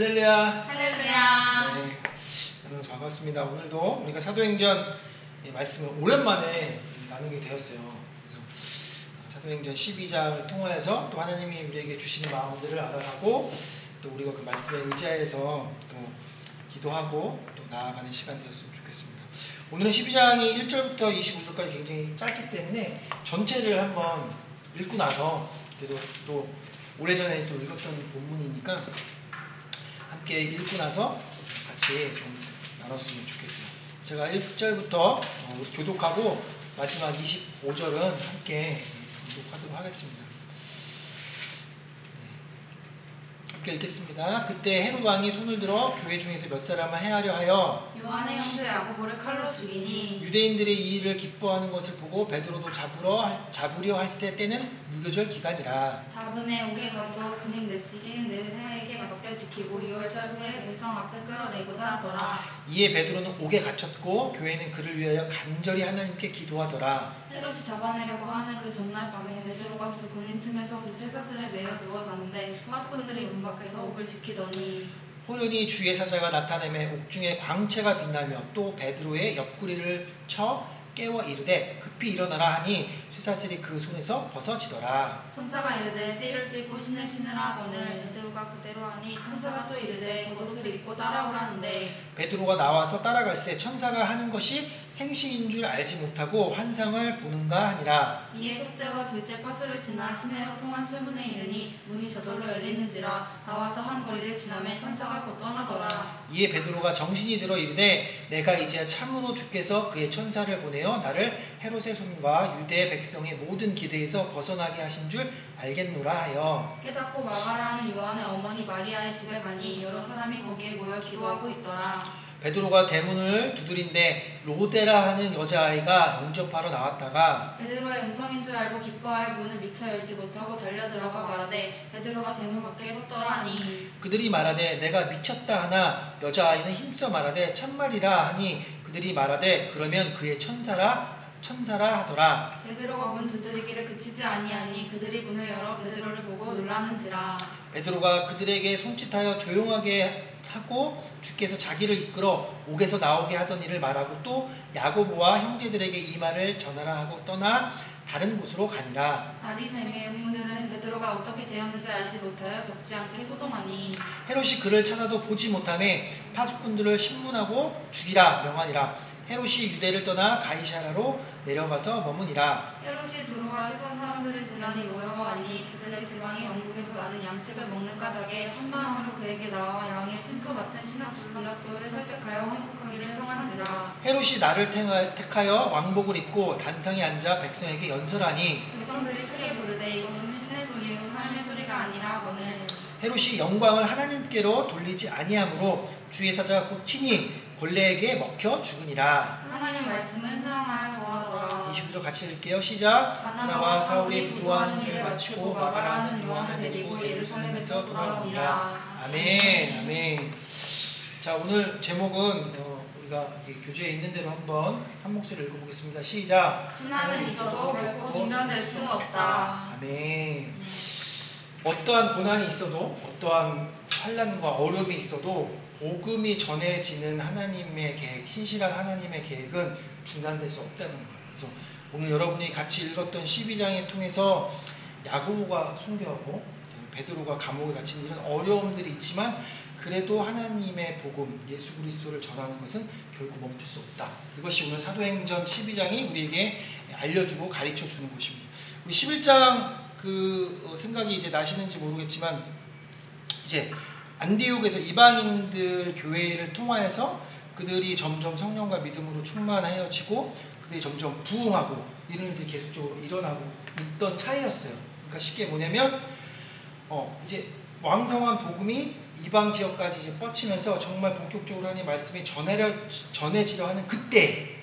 할렐루야. 할렐루야. 네, 만나서 반갑습니다. 오늘도 우리가 사도행전 말씀을 오랜만에 나누게 되었어요. 그래서 사도행전 12장을 통하여서 또 하나님이 우리에게 주시는 마음들을 알아가고 또 우리가 그 말씀에 의지하여서 또 기도하고 또 나아가는 시간 되었으면 좋겠습니다. 오늘은 12장이 1절부터 25절까지 굉장히 짧기 때문에 전체를 한번 읽고 나서 그래도 또 오래전에 또 읽었던 본문이니까 함께 읽고 나서 같이 좀 나눴으면 좋겠어요. 제가 1절부터 교독하고 마지막 25절은 함께 교독하도록 하겠습니다. 함께 읽겠습니다. 그때 헤롯 왕이 손을 들어 교회 중에서 몇 사람을 해하려 하여 요한의 형제 야고보를 칼로 죽이니 유대인들의 이 일을 기뻐하는 것을 보고 베드로도 잡으려 할세 때는 무교절 기간이라. 잡음에 옥에 가두어 근육 내시신 느헤에게 맡겨 지키고 6월절 후에 백성 앞에 끌어내고자 하더라. 이에 베드로는 옥에 갇혔고 교회는 그를 위하여 간절히 하나님께 기도하더라. 헤롯이 잡아내려고 하는 그 전날 밤에 베드로가 두 군인 틈에서 두 쇠사슬에 매어 누워 잤는데 파수꾼들이 문 밖에서 옥을 지키더니 호련히 주의 사자가 나타내매 옥중에 광채가 빛나며 또 베드로의 옆구리를 쳐 깨워 이르되 급히 일어나라 하니 쇠사슬이 그 손에서 벗어지더라. 천사가 이르되 띠를 띠고 신을 신으라 하거늘 베드로가 그대로 하니 천사가 또 이르되 겉옷을 입고 따라오라는데 베드로가 나와서 따라갈새 천사가 하는 것이 생시인 줄 알지 못하고 환상을 보는가 하니라. 이에 첫째와 둘째 파수를 지나 시내로 통한 철문에 이르니 문이 저절로 열리는지라. 나와서 한 거리를 지나매 천사가 곧 떠나더라. 이에 베드로가 정신이 들어 이르되 내가 이제 참으로 주께서 그의 천사를 보내어 나를 헤롯의 손과 유대 백성의 모든 기대에서 벗어나게 하신 줄 알겠노라 하여 깨닫고 마가라 하는 요한의 어머니 마리아의 집에 가니 여러 사람이 거기에 모여 기도하고 있더라. 베드로가 대문을 두드린데 로데라 하는 여자아이가 영접하러 나왔다가 베드로의 음성인 줄 알고 기뻐하여 문을 미처 열지 못하고 달려들어가 말하되 베드로가 대문 밖에 섰더라 하니 그들이 말하되 내가 미쳤다 하나 여자아이는 힘써 말하되 참말이라 하니 그들이 말하되 그러면 그의 천사라 하더라. 베드로가 문 두드리기를 그치지 아니하니 그들이 문을 열어 베드로를 보고 놀라는지라. 베드로가 그들에게 손짓하여 조용하게 하고 주께서 자기를 이끌어 옥에서 나오게 하던 일을 말하고 또 야고보와 형제들에게 이 말을 전하라 하고 떠나 다른 곳으로 가니라. 날이 새매 문들은 베드로가 어떻게 되었는지 알지 못하여 적지 않게 소동하니 헤롯이 그를 찾아도 보지 못하매 파수꾼들을 신문하고 죽이라 명하니라. 헤롯이 유대를 떠나 가이사라로 내려가서 머무니라. 헤롯이 두루가 세상 사람들을 대단히 모여와니 그들의 지방이 영국에서 나는 양식을 먹는 까닭에 한마음으로 그에게 나와 양의 침소 맡은 신하들을 불러서 그를 설득하여 항복하기를 청하니라. 헤롯이 나를 택하여 왕복을 입고 단상에 앉아 백성에게 연설하니 백성들이 크게 부르되 이것은 신의 소리요 사람의 소리가 아니라 하거늘 헤롯이 영광을 하나님께로 돌리지 아니하므로 주의 사자가 곧 친히 벌레에게 먹혀 죽으니라. 하나님 말씀을 흔들하여 도하더라. 29절 같이 읽을게요. 시작. 바나바와 사울이 부조하는 일을 마치고 마가라 하는 요한을 데리고 예루살렘에서 돌아오니라. 아멘. 아멘. 자, 오늘 제목은 우리가 교재에 있는 대로 한번 한 목소리 읽어보겠습니다. 시작. 신앙은 있어도 결코 중단될 수는 없다. 아멘. 어떠한 고난이 있어도 어떠한 환난과 어려움이 있어도 복음이 전해지는 하나님의 계획, 신실한 하나님의 계획은 중단될 수 없다는 거예요. 그래서 오늘 여러분이 같이 읽었던 12장을 통해서 야고보가 순교하고 베드로가 감옥에 갇힌 이런 어려움들이 있지만 그래도 하나님의 복음, 예수 그리스도를 전하는 것은 결코 멈출 수 없다. 그것이 오늘 사도행전 12장이 우리에게 알려주고 가르쳐주는 것입니다. 우리 11장 생각이 이제 나시는지 모르겠지만 이제 안디옥에서 이방인들 교회를 통하여서 그들이 점점 성령과 믿음으로 충만하여지고 그들이 점점 부흥하고 이런 일들이 계속적으로 일어나고 있던 차이였어요. 그러니까 쉽게 뭐냐면 이제 왕성한 복음이 이방 지역까지 이제 뻗치면서 정말 본격적으로 하나님의 말씀이 전해지려 하는 그때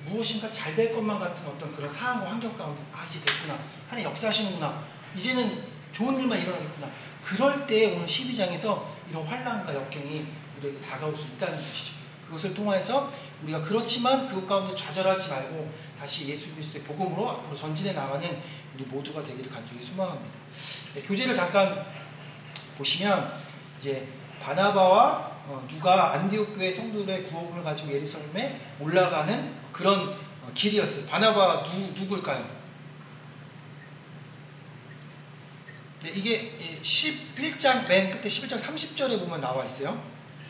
무엇인가 잘 될 것만 같은 어떤 그런 상황과 환경 가운데 이제 됐구나. 하나님 역사하시는구나. 이제는 좋은 일만 일어나겠구나. 그럴 때 오늘 12장에서 이런 환난과 역경이 우리에게 다가올 수 있다는 것이죠. 그것을 통해서 우리가 그렇지만 그것 가운데 좌절하지 말고 다시 예수 그리스도의 복음으로 앞으로 전진해 나가는 우리 모두가 되기를 간절히 소망합니다. 네, 교재를 잠깐 보시면 이제 바나바와 누가 안디옥 교회 성도들의 구원을 가지고 예루살렘에 올라가는 그런 길이었어요. 바나바가 누굴까요? 네, 이게 11장 맨 끝에 11장 30절에 보면 나와 있어요.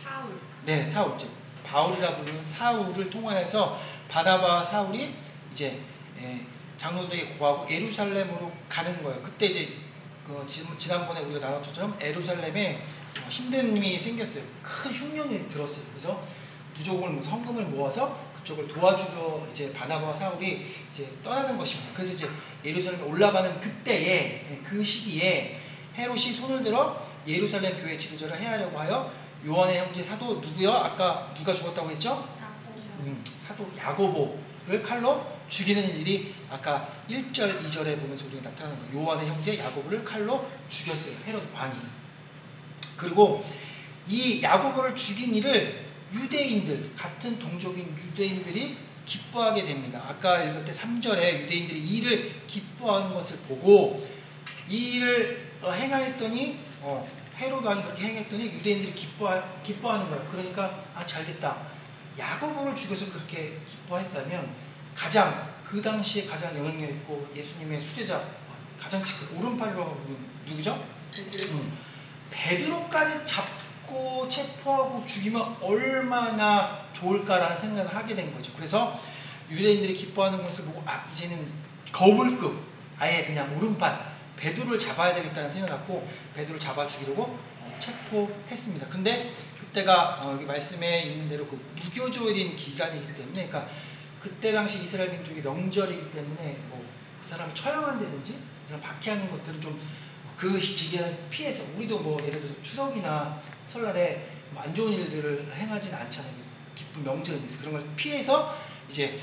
사울. 네, 사울. 이제 바울이라 부르는 사울을 통하여서 바나바와 사울이 이제 장로들에게 고하고 예루살렘으로 가는 거예요. 그때 이제 지난번에 우리가 나눴던 것처럼 예루살렘에 힘든 일이 생겼어요. 큰 흉년이 들었어요. 그래서 부족을 성금을 모아서 그쪽을 도와주러 이제 바나바와 사울이 이제 떠나는 것입니다. 그래서 이제 예루살렘에 올라가는 그때에 그 시기에 헤롯이 손을 들어 예루살렘 교회 지도자를 해하려고 하여 요한의 형제 사도 누구요? 아까 누가 죽었다고 했죠? 사도 야고보를 칼로 죽이는 일이 아까 1절, 2절에 보면서 우리가 나타나는 거예요. 요한의 형제 야고보를 칼로 죽였어요. 헤롯 왕이. 그리고 이 야고보를 죽인 일을 유대인들, 같은 동족인 유대인들이 기뻐하게 됩니다. 아까 읽을 때 3절에 유대인들이 이 일을 기뻐하는 것을 보고 이 일을 행하였더니 헤롯 왕이 그렇게 행했더니 유대인들이 기뻐하는 거예요. 그러니까 잘됐다. 야고보를 죽여서 그렇게 기뻐했다면 그 당시에 가장 영향력 있고 예수님의 수제자 가장 오른팔이라고 하면 누구죠? 베드로까지 잡고 체포하고 죽이면 얼마나 좋을까라는 생각을 하게 된 거죠. 그래서 유대인들이 기뻐하는 것을 보고 이제는 거물급 아예 그냥 오른팔 베드로를 잡아야 되겠다는 생각을 갖고 베드로를 잡아 죽이려고 체포했습니다. 근데 그때가 여기 말씀에 있는 대로 그 무교조일인 기간이기 때문에 그러니까 그때 당시 이스라엘 민족의 명절이기 때문에 그 사람을 처형한다든지 그 사람 박해하는 것들은 좀 그 기간을 피해서 우리도 예를 들어 추석이나 설날에 안 좋은 일들을 행하진 않잖아요. 기쁜 명절에 대해서 그런 걸 피해서 이제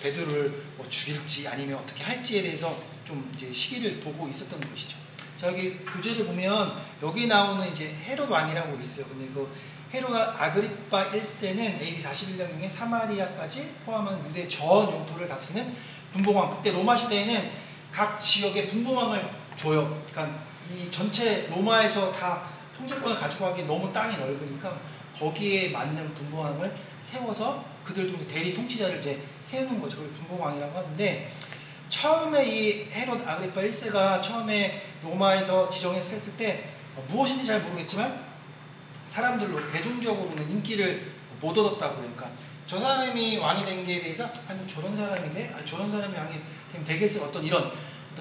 베드로를 죽일지 아니면 어떻게 할지에 대해서 좀 이제 시기를 보고 있었던 것이죠. 자, 여기 교재를 보면 여기 나오는 이제 헤롯 왕이라고 있어요. 근데 그 헤롯 아그리파 1세는 AD 41년 중에 사마리아까지 포함한 유대 전 영토를 다스리는 분봉왕. 그때 로마 시대에는 각 지역의 분봉왕을 줘요. 그러니까 이 전체 로마에서 다 통제권을 가지고 하기에 너무 땅이 넓으니까 거기에 맞는 분봉왕을 세워서 그들 중에서 대리 통치자를 이제 세우는 거죠. 그걸 분봉왕이라고 하는데 처음에 이 헤롯 아그리파 1세가 처음에 로마에서 지정했을 때 무엇인지 잘 모르겠지만 사람들로 대중적으로는 인기를 못 얻었다고 그러니까 저 사람이 왕이 된 게 대해서 저런 사람이 돼? 저런 사람이 왕이 되면 되겠어? 어떤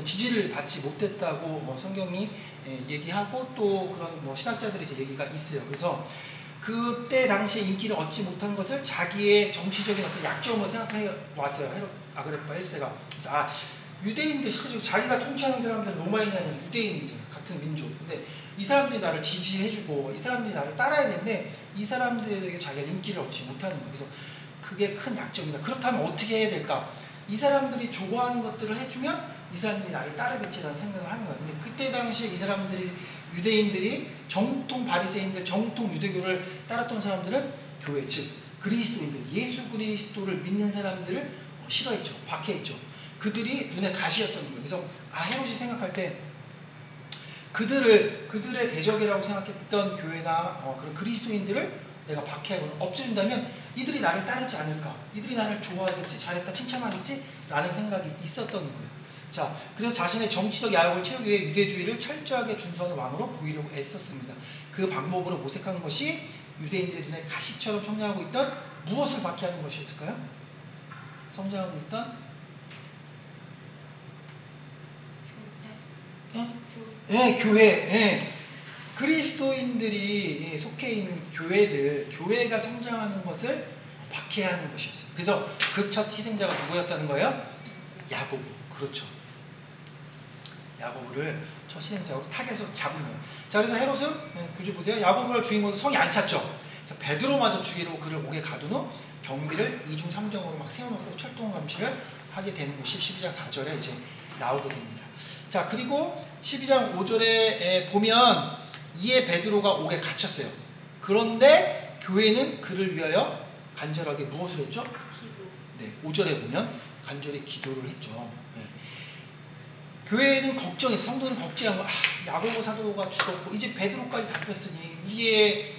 지지를 받지 못했다고 성경이 얘기하고 또 그런 신학자들이 이제 얘기가 있어요. 그래서 그때 당시에 인기를 얻지 못한 것을 자기의 정치적인 어떤 약점으로 생각해 왔어요. 헤롯 아그리파 1세가. 그래서 유대인들 실제로 자기가 통치하는 사람들은 로마인이 아니라 유대인이잖아요. 같은 민족. 근데 이 사람들이 나를 지지해주고 이 사람들이 나를 따라야 되는데 이 사람들에게 자기가 인기를 얻지 못하는 거예요. 그래서 그게 큰 약점이다. 그렇다면 어떻게 해야 될까? 이 사람들이 좋아하는 것들을 해주면 이 사람들이 나를 따르겠지라는 생각을 하는 거예요. 근데 그때 당시에 이 사람들이 유대인들이 정통 바리새인들, 정통 유대교를 따랐던 사람들은 교회 즉 그리스도인들, 예수 그리스도를 믿는 사람들을 싫어했죠. 박해했죠. 그들이 눈에 가시였던 거예요. 그래서 헤롯이 생각할 때 그들의 대적이라고 생각했던 교회나 그런 그리스도인들을 내가 박해하거나 없애준다면 이들이 나를 따르지 않을까? 이들이 나를 좋아하겠지, 잘했다, 칭찬하겠지? 라는 생각이 있었던 거예요. 자, 그래서 자신의 정치적 야욕을 채우기 위해 유대주의를 철저하게 준수하는 왕으로 보이려고 애썼습니다. 그 방법으로 모색한 것이 유대인들의 눈에 가시처럼 성장하고 있던 무엇을 박해하는 것이었을까요? 성장하고 있던 교회. 그리스도인들이 속해 있는 교회가 성장하는 것을 박해하는 것이었어요. 그래서 그 첫 희생자가 누구였다는 거예요? 야고보. 그렇죠. 야고보를 첫 희생자로 타겟으로 잡은 거예요. 자, 그래서 헤롯은 교주 보세요. 야고보를 죽인 것은 성이 안 찼죠. 그래서 베드로마저 죽이려고 그를 옥에 가둔 후 경비를 2중 3정으로 막 세워놓고 철통 감시를 하게 되는 것이 12장 4절에 이제 나오게 됩니다. 자, 그리고 12장 5절에 보면 이에 베드로가 옥에 갇혔어요. 그런데 교회는 그를 위하여 간절하게 무엇을 했죠? 기도. 네, 5절에 보면 간절히 기도를 했죠. 네. 교회는 걱정했어요. 성도는 걱정한 거. 야고보 사도가 죽었고 이제 베드로까지 잡혔으니 우리의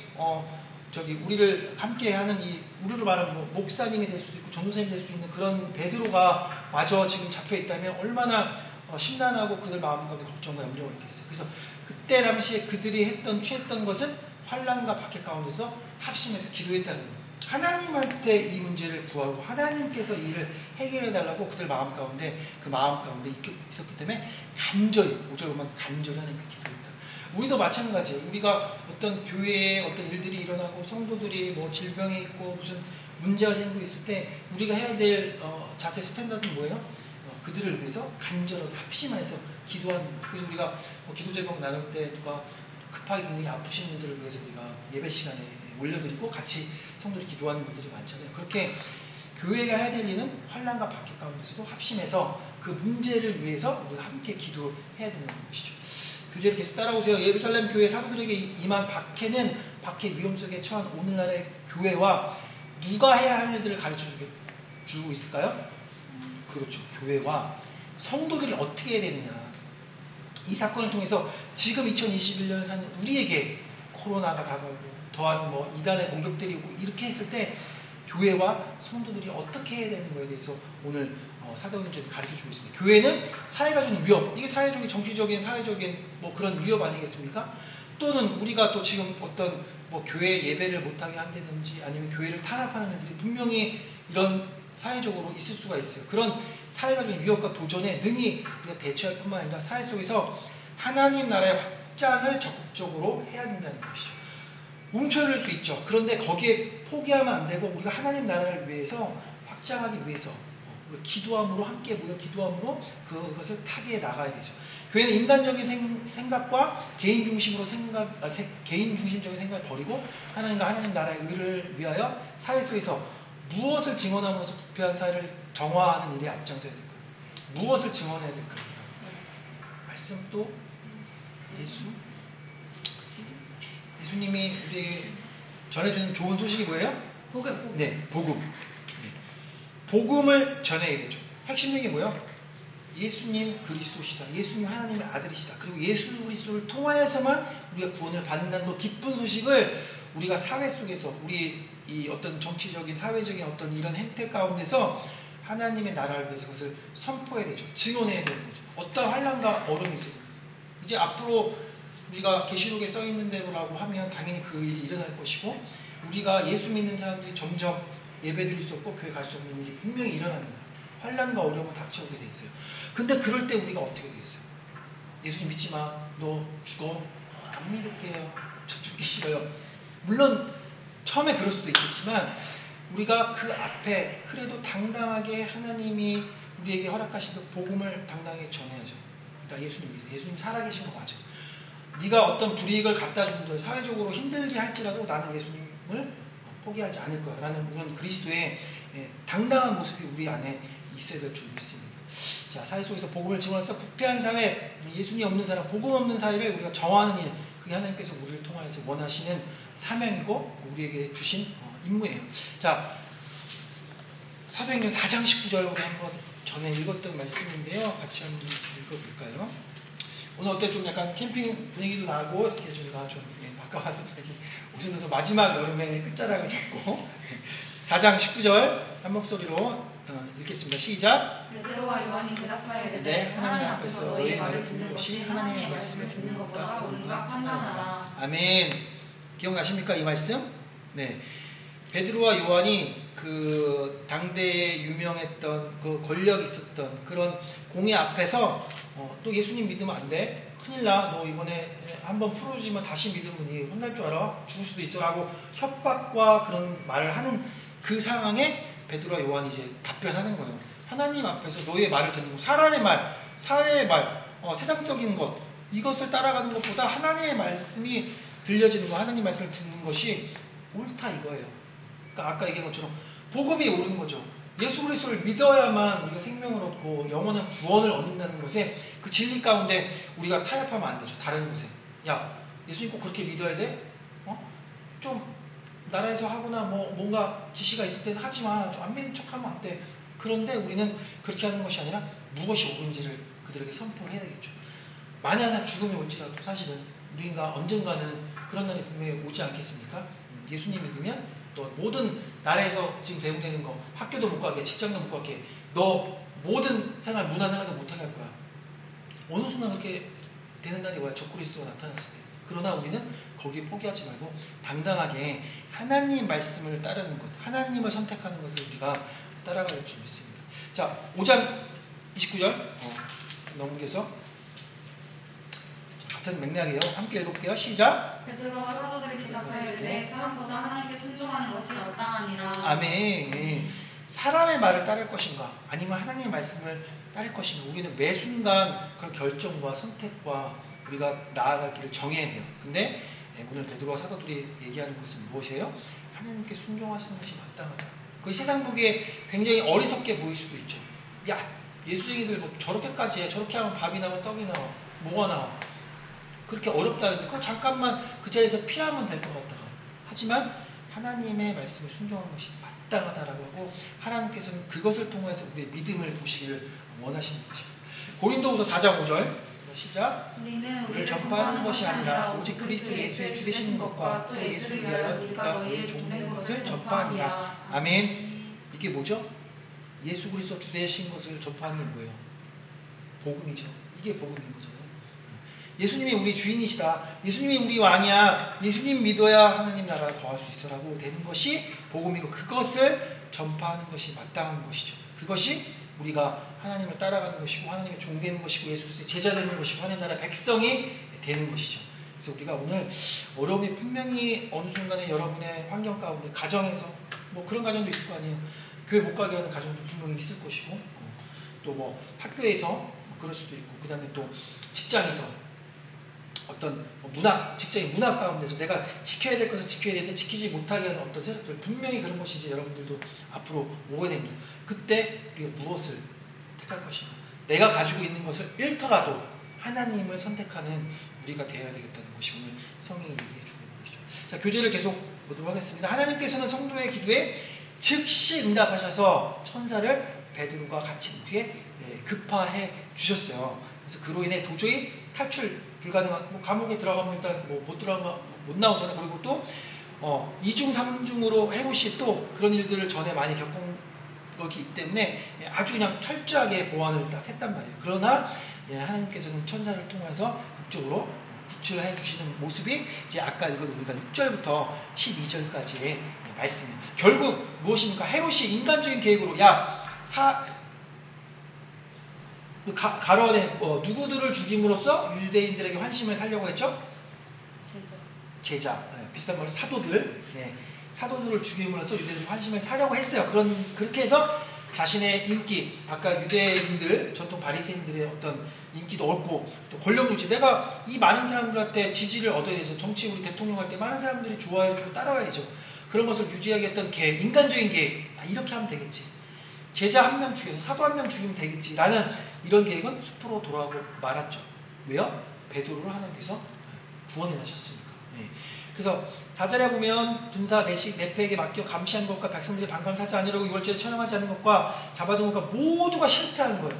우리를 함께하는 우리로 말하면 뭐 목사님이 될 수도 있고 전도사님이 될 수 있는 그런 베드로가 마저 지금 잡혀 있다면 얼마나 심란하고 그들 마음 가운데 걱정과 염려가 있겠어요. 그래서 그때 당시에 그들이 취했던 것은 환난과 박해 가운데서 합심해서 기도했다는 거예요. 하나님한테 이 문제를 구하고 하나님께서 이 일을 해결해 달라고 그들 마음 가운데 있었기 때문에 간절히 5절 보면 간절히 하나님께 기도했다. 우리도 마찬가지예요. 우리가 어떤 교회에 어떤 일들이 일어나고 성도들이 뭐 질병이 있고 무슨 문제가 생기고 있을 때 우리가 해야 될 자세 스탠다드는 뭐예요? 그들을 위해서 간절하게 합심해서 기도하는 거예요. 그래서 우리가 기도 제목 나눌 때 누가 급하게 굉장히 아프신 분들을 위해서 우리가 예배 시간에 올려드리고 같이 성도들이 기도하는 분들이 많잖아요. 그렇게 교회가 해야 될 일은 환난과 박해 가운데서도 합심해서 그 문제를 위해서 우리가 함께 기도해야 된다는 것이죠. 교제를 계속 따라오세요. 예루살렘 교회 사도들에게 임한 박해는 박해 위험 속에 처한 오늘날의 교회와 누가 해야 할 일들을 가르쳐주고 있을까요? 그렇죠. 교회와 성도들이 어떻게 해야 되느냐. 이 사건을 통해서 지금 2021년을 사는 우리에게 코로나가 다가오고 더한 이단의 공격들이 오고 이렇게 했을 때 교회와 성도들이 어떻게 해야 되는 거에 대해서 오늘 사도행전이 가르쳐주고 있습니다. 교회는 사회가 주는 위협, 이게 사회적인 정치적인 사회적인 그런 위협 아니겠습니까? 또는 우리가 또 지금 어떤 교회 예배를 못하게 한다든지 아니면 교회를 탄압하는 일들이 분명히 이런 사회적으로 있을 수가 있어요. 그런 사회가 주는 위협과 도전에 능히 우리가 대처할 뿐만 아니라 사회 속에서 하나님 나라의 확장을 적극적으로 해야 된다는 것이죠. 움츠릴 수 있죠. 그런데 거기에 포기하면 안 되고 우리가 하나님 나라를 위해서 확장하기 위해서 기도함으로 함께 모여 기도함으로 그것을 타개해 나가야 되죠. 교회는 인간적인 생각과 개인 중심적인 생각을 버리고 하나님과 하나님 나라의 의를 위하여 사회 속에서 무엇을 증언함으로써 부패한 사회를 정화하는 일에 앞장서야 될 거예요. 무엇을 증언해야 될 거예요. 말씀 또 예수님이 우리에게 전해주는 좋은 소식이 뭐예요? 복음. 네, 복음. 복음을 전해야 되죠. 핵심적인 게 뭐예요? 예수님 그리스도시다. 예수님 하나님의 아들이시다. 그리고 예수 그리스도를 통하여서만 우리가 구원을 받는다는 그 기쁜 소식을 우리가 사회 속에서 우리 이 어떤 정치적인 사회적인 어떤 이런 행태 가운데서 하나님의 나라를 위해서 그것을 선포해야 되죠. 증언해야 되는 거죠. 어떤 환난과 어려움이 있어도 이제 앞으로 우리가 계시록에 써 있는 대로라고 하면 당연히 그 일이 일어날 것이고 우리가 예수 믿는 사람들이 점점 예배드릴 수 없고 교회 갈 수 없는 일이 분명히 일어납니다. 환난과 어려움을 닥쳐오게 돼 있어요. 근데 그럴 때 우리가 어떻게 되겠어요? 예수님 믿지 마. 너 죽어. 안 믿을게요. 저 죽기 싫어요. 물론 처음에 그럴 수도 있겠지만 우리가 그 앞에 그래도 당당하게 하나님이 우리에게 허락하신 그 복음을 당당하게 전해야죠. 나 예수님 믿어. 예수님 살아계신 거 맞아. 네가 어떤 불이익을 갖다 주는 사회적으로 힘들게 할지라도 나는 예수님을 포기하지 않을 거야 라는 그런 그리스도의 당당한 모습이 우리 안에 있어야 될 줄 믿습니다. 자, 사회 속에서 복음을 증언해서 부패한 사회, 예수님 없는 사람, 복음 없는 사회를 우리가 정화하는 일, 그게 하나님께서 우리를 통하여서 원하시는 사명이고 우리에게 주신 임무예요. 자, 사도행전 4장 19절부터 한번 전에 읽었던 말씀인데요. 같이 한번 읽어볼까요? 오늘 어때? 좀 약간 캠핑 분위기도 나고 이렇게 저희가 좀 바꿔봤습니다. 오셔서 마지막 여름의 끝자락을 잡고 4장 19절 한 목소리로 읽겠습니다. 시작. 베드로와 요한이 대답하여 이르되 하나님 앞에서 너희의 말을 듣는 것이 하나님의 말씀을 듣는 것보다 옳은가 판단하라. 아멘. 기억나십니까 이 말씀? 네. 베드로와 요한이 그 당대에 유명했던 그 권력 있었던 그런 공회 앞에서 또 예수님 믿으면 안 돼. 큰일 나. 너 이번에 한번 풀어주면 다시 믿으면 니 혼날 줄 알아? 죽을 수도 있어. 라고 협박과 그런 말을 하는 그 상황에 베드로와 요한이 이제 답변하는 거예요. 하나님 앞에서 너의 말을 듣는 것, 사람의 말, 사회의 말, 세상적인 것, 이것을 따라가는 것보다 하나님의 말씀이 들려지는 거, 하나님 말씀을 듣는 것이 옳다 이거예요. 그러니까 아까 얘기한 것처럼 복음이 옳은 거죠. 예수 그리스도를 믿어야만 우리가 생명을 얻고 영원한 구원을 얻는다는 것에 그 진리 가운데 우리가 타협하면 안 되죠. 다른 것에. 야, 예수님 꼭 그렇게 믿어야 돼? 좀 나라에서 하거나 뭔가 지시가 있을 때는 하지 마. 좀 안 믿는 척하면 안 돼. 그런데 우리는 그렇게 하는 것이 아니라 무엇이 옳은지를 그들에게 선포를 해야 되겠죠. 만약에 죽음이 올지라도 사실은 우리가 언젠가는 그런 날이 분명히 오지 않겠습니까? 예수님 믿으면 너 모든 나라에서 지금 대응되는 거 학교도 못 가게 직장도 못 가게 너 모든 생활 문화생활도 못하게 할 거야. 어느 순간 그렇게 되는 날이 와요. 적그리스도가 나타났을 때. 그러나 우리는 거기에 포기하지 말고 당당하게 하나님 말씀을 따르는 것, 하나님을 선택하는 것을 우리가 따라갈 줄 믿습니다. 자, 5장 29절 넘기서 같은 맥락이에요. 함께 읽어볼게요. 시작. 베드로와 사도들이 대답하여 이르되 사람보다 하나님께 순종하는 것이 마땅하니라. 아멘. 예. 사람의 말을 따를 것인가 아니면 하나님의 말씀을 따를 것인가 우리는 매 순간 그런 결정과 선택과 우리가 나아갈 길을 정해야 돼요. 근데 오늘 베드로와 사도들이 얘기하는 것은 무엇이에요? 하나님께 순종하시는 것이 마땅하다. 그 세상 보기에 굉장히 어리석게 보일 수도 있죠. 야 예수쟁이들 뭐 저렇게까지 해. 저렇게 하면 밥이 나와 떡이 나와 뭐가 나와. 그렇게 어렵다는데 그거 잠깐만 그 자리에서 피하면 될 것 같다가 하지만 하나님의 말씀을 순종하는 것이 마땅하다라고 하고 하나님께서는 그것을 통해서 우리의 믿음을 보시기를 원하시는 것입니다. 고린도후서 4장 5절 시작. 우리를 전파하는 것이 아니라 오직 그리스도 예수의 주 되시는 것과 또 예수를 위하여 우리가 너희를 돕는 것을 전파하니라. 아멘. 이게 뭐죠? 예수 그리스도 주 되신 것을 전파하는 게 뭐예요? 복음이죠. 이게 복음인 거잖아요. 예수님이 우리 주인이시다. 예수님이 우리 왕이야. 예수님 믿어야 하나님 나라에 거할 수 있어라고 되는 것이 복음이고 그것을 전파하는 것이 마땅한 것이죠. 그것이 우리가 하나님을 따라가는 것이고 하나님의 종 되는 것이고 예수 그리스도의 제자 되는 것이고 하나님 나라의 백성이 되는 것이죠. 그래서 우리가 오늘 어려움이 분명히 어느 순간에 여러분의 환경 가운데 가정에서 뭐 그런 가정도 있을 거 아니에요. 교회 못 가게 하는 가정도 분명히 있을 것이고 또 뭐 학교에서 그럴 수도 있고 그 다음에 또 직장에서 어떤 직장의 문화 가운데서 내가 지켜야 될 것을 지켜야 되는데 지키지 못하게 하는 어떤 세력들 분명히 그런 것이 이제 여러분들도 앞으로 오게 됩니다. 그때 우리가 무엇을 택할 것인가? 내가 가지고 있는 것을 잃더라도 하나님을 선택하는 우리가 되어야 되겠다는 것이 오늘 성경이 얘기해 주고 있는 것이죠. 자, 교재를 계속 보도록 하겠습니다. 하나님께서는 성도의 기도에 즉시 응답하셔서 천사를 베드로가 같이 우리에 급파해 주셨어요. 그래서 그로 인해 도저히 탈출 불가능한 감옥에 들어가면 일단 못 들어가면 못 나오잖아요. 그리고 또 2중 3중으로 헤롯이 또 그런 일들을 전에 많이 겪은 거기 때문에 아주 그냥 철저하게 보완을 딱 했단 말이에요. 그러나 하나님께서는 천사를 통해서 극적으로 구출해 주시는 모습이 이제 아까 읽은 우리가 6절부터 12절까지의 말씀이에요. 결국 무엇입니까? 헤롯이 인간적인 계획으로 가로안에 누구들을 죽임으로써 유대인들에게 환심을 사려고 했죠? 제자. 비슷한 말로 사도들. 사도들을 죽임으로써 유대인들에게 환심을 사려고 했어요. 그렇게 해서 자신의 인기, 아까 유대인들, 전통 바리새인들의 어떤 인기도 얻고 또 권력 유지. 내가 이 많은 사람들한테 지지를 얻어야 돼서 정치 우리 대통령 할 때 많은 사람들이 좋아해주고 따라와야죠. 그런 것을 유지하겠다는 계획, 인간적인 계획. 이렇게 하면 되겠지. 제자 한 명 죽여서 사도 한 명 죽이면 되겠지라는 이런 계획은 숲으로 돌아오고 말았죠. 왜요? 베드로를 하나님께서 구원해 나셨으니까. 그래서 4절에 보면 군사 내패에게 맡겨 감시한 것과 백성들의 반감을 사지 아니라고 유월절에 천영하지 않는 것과 잡아둔 것과 모두가 실패하는 거예요.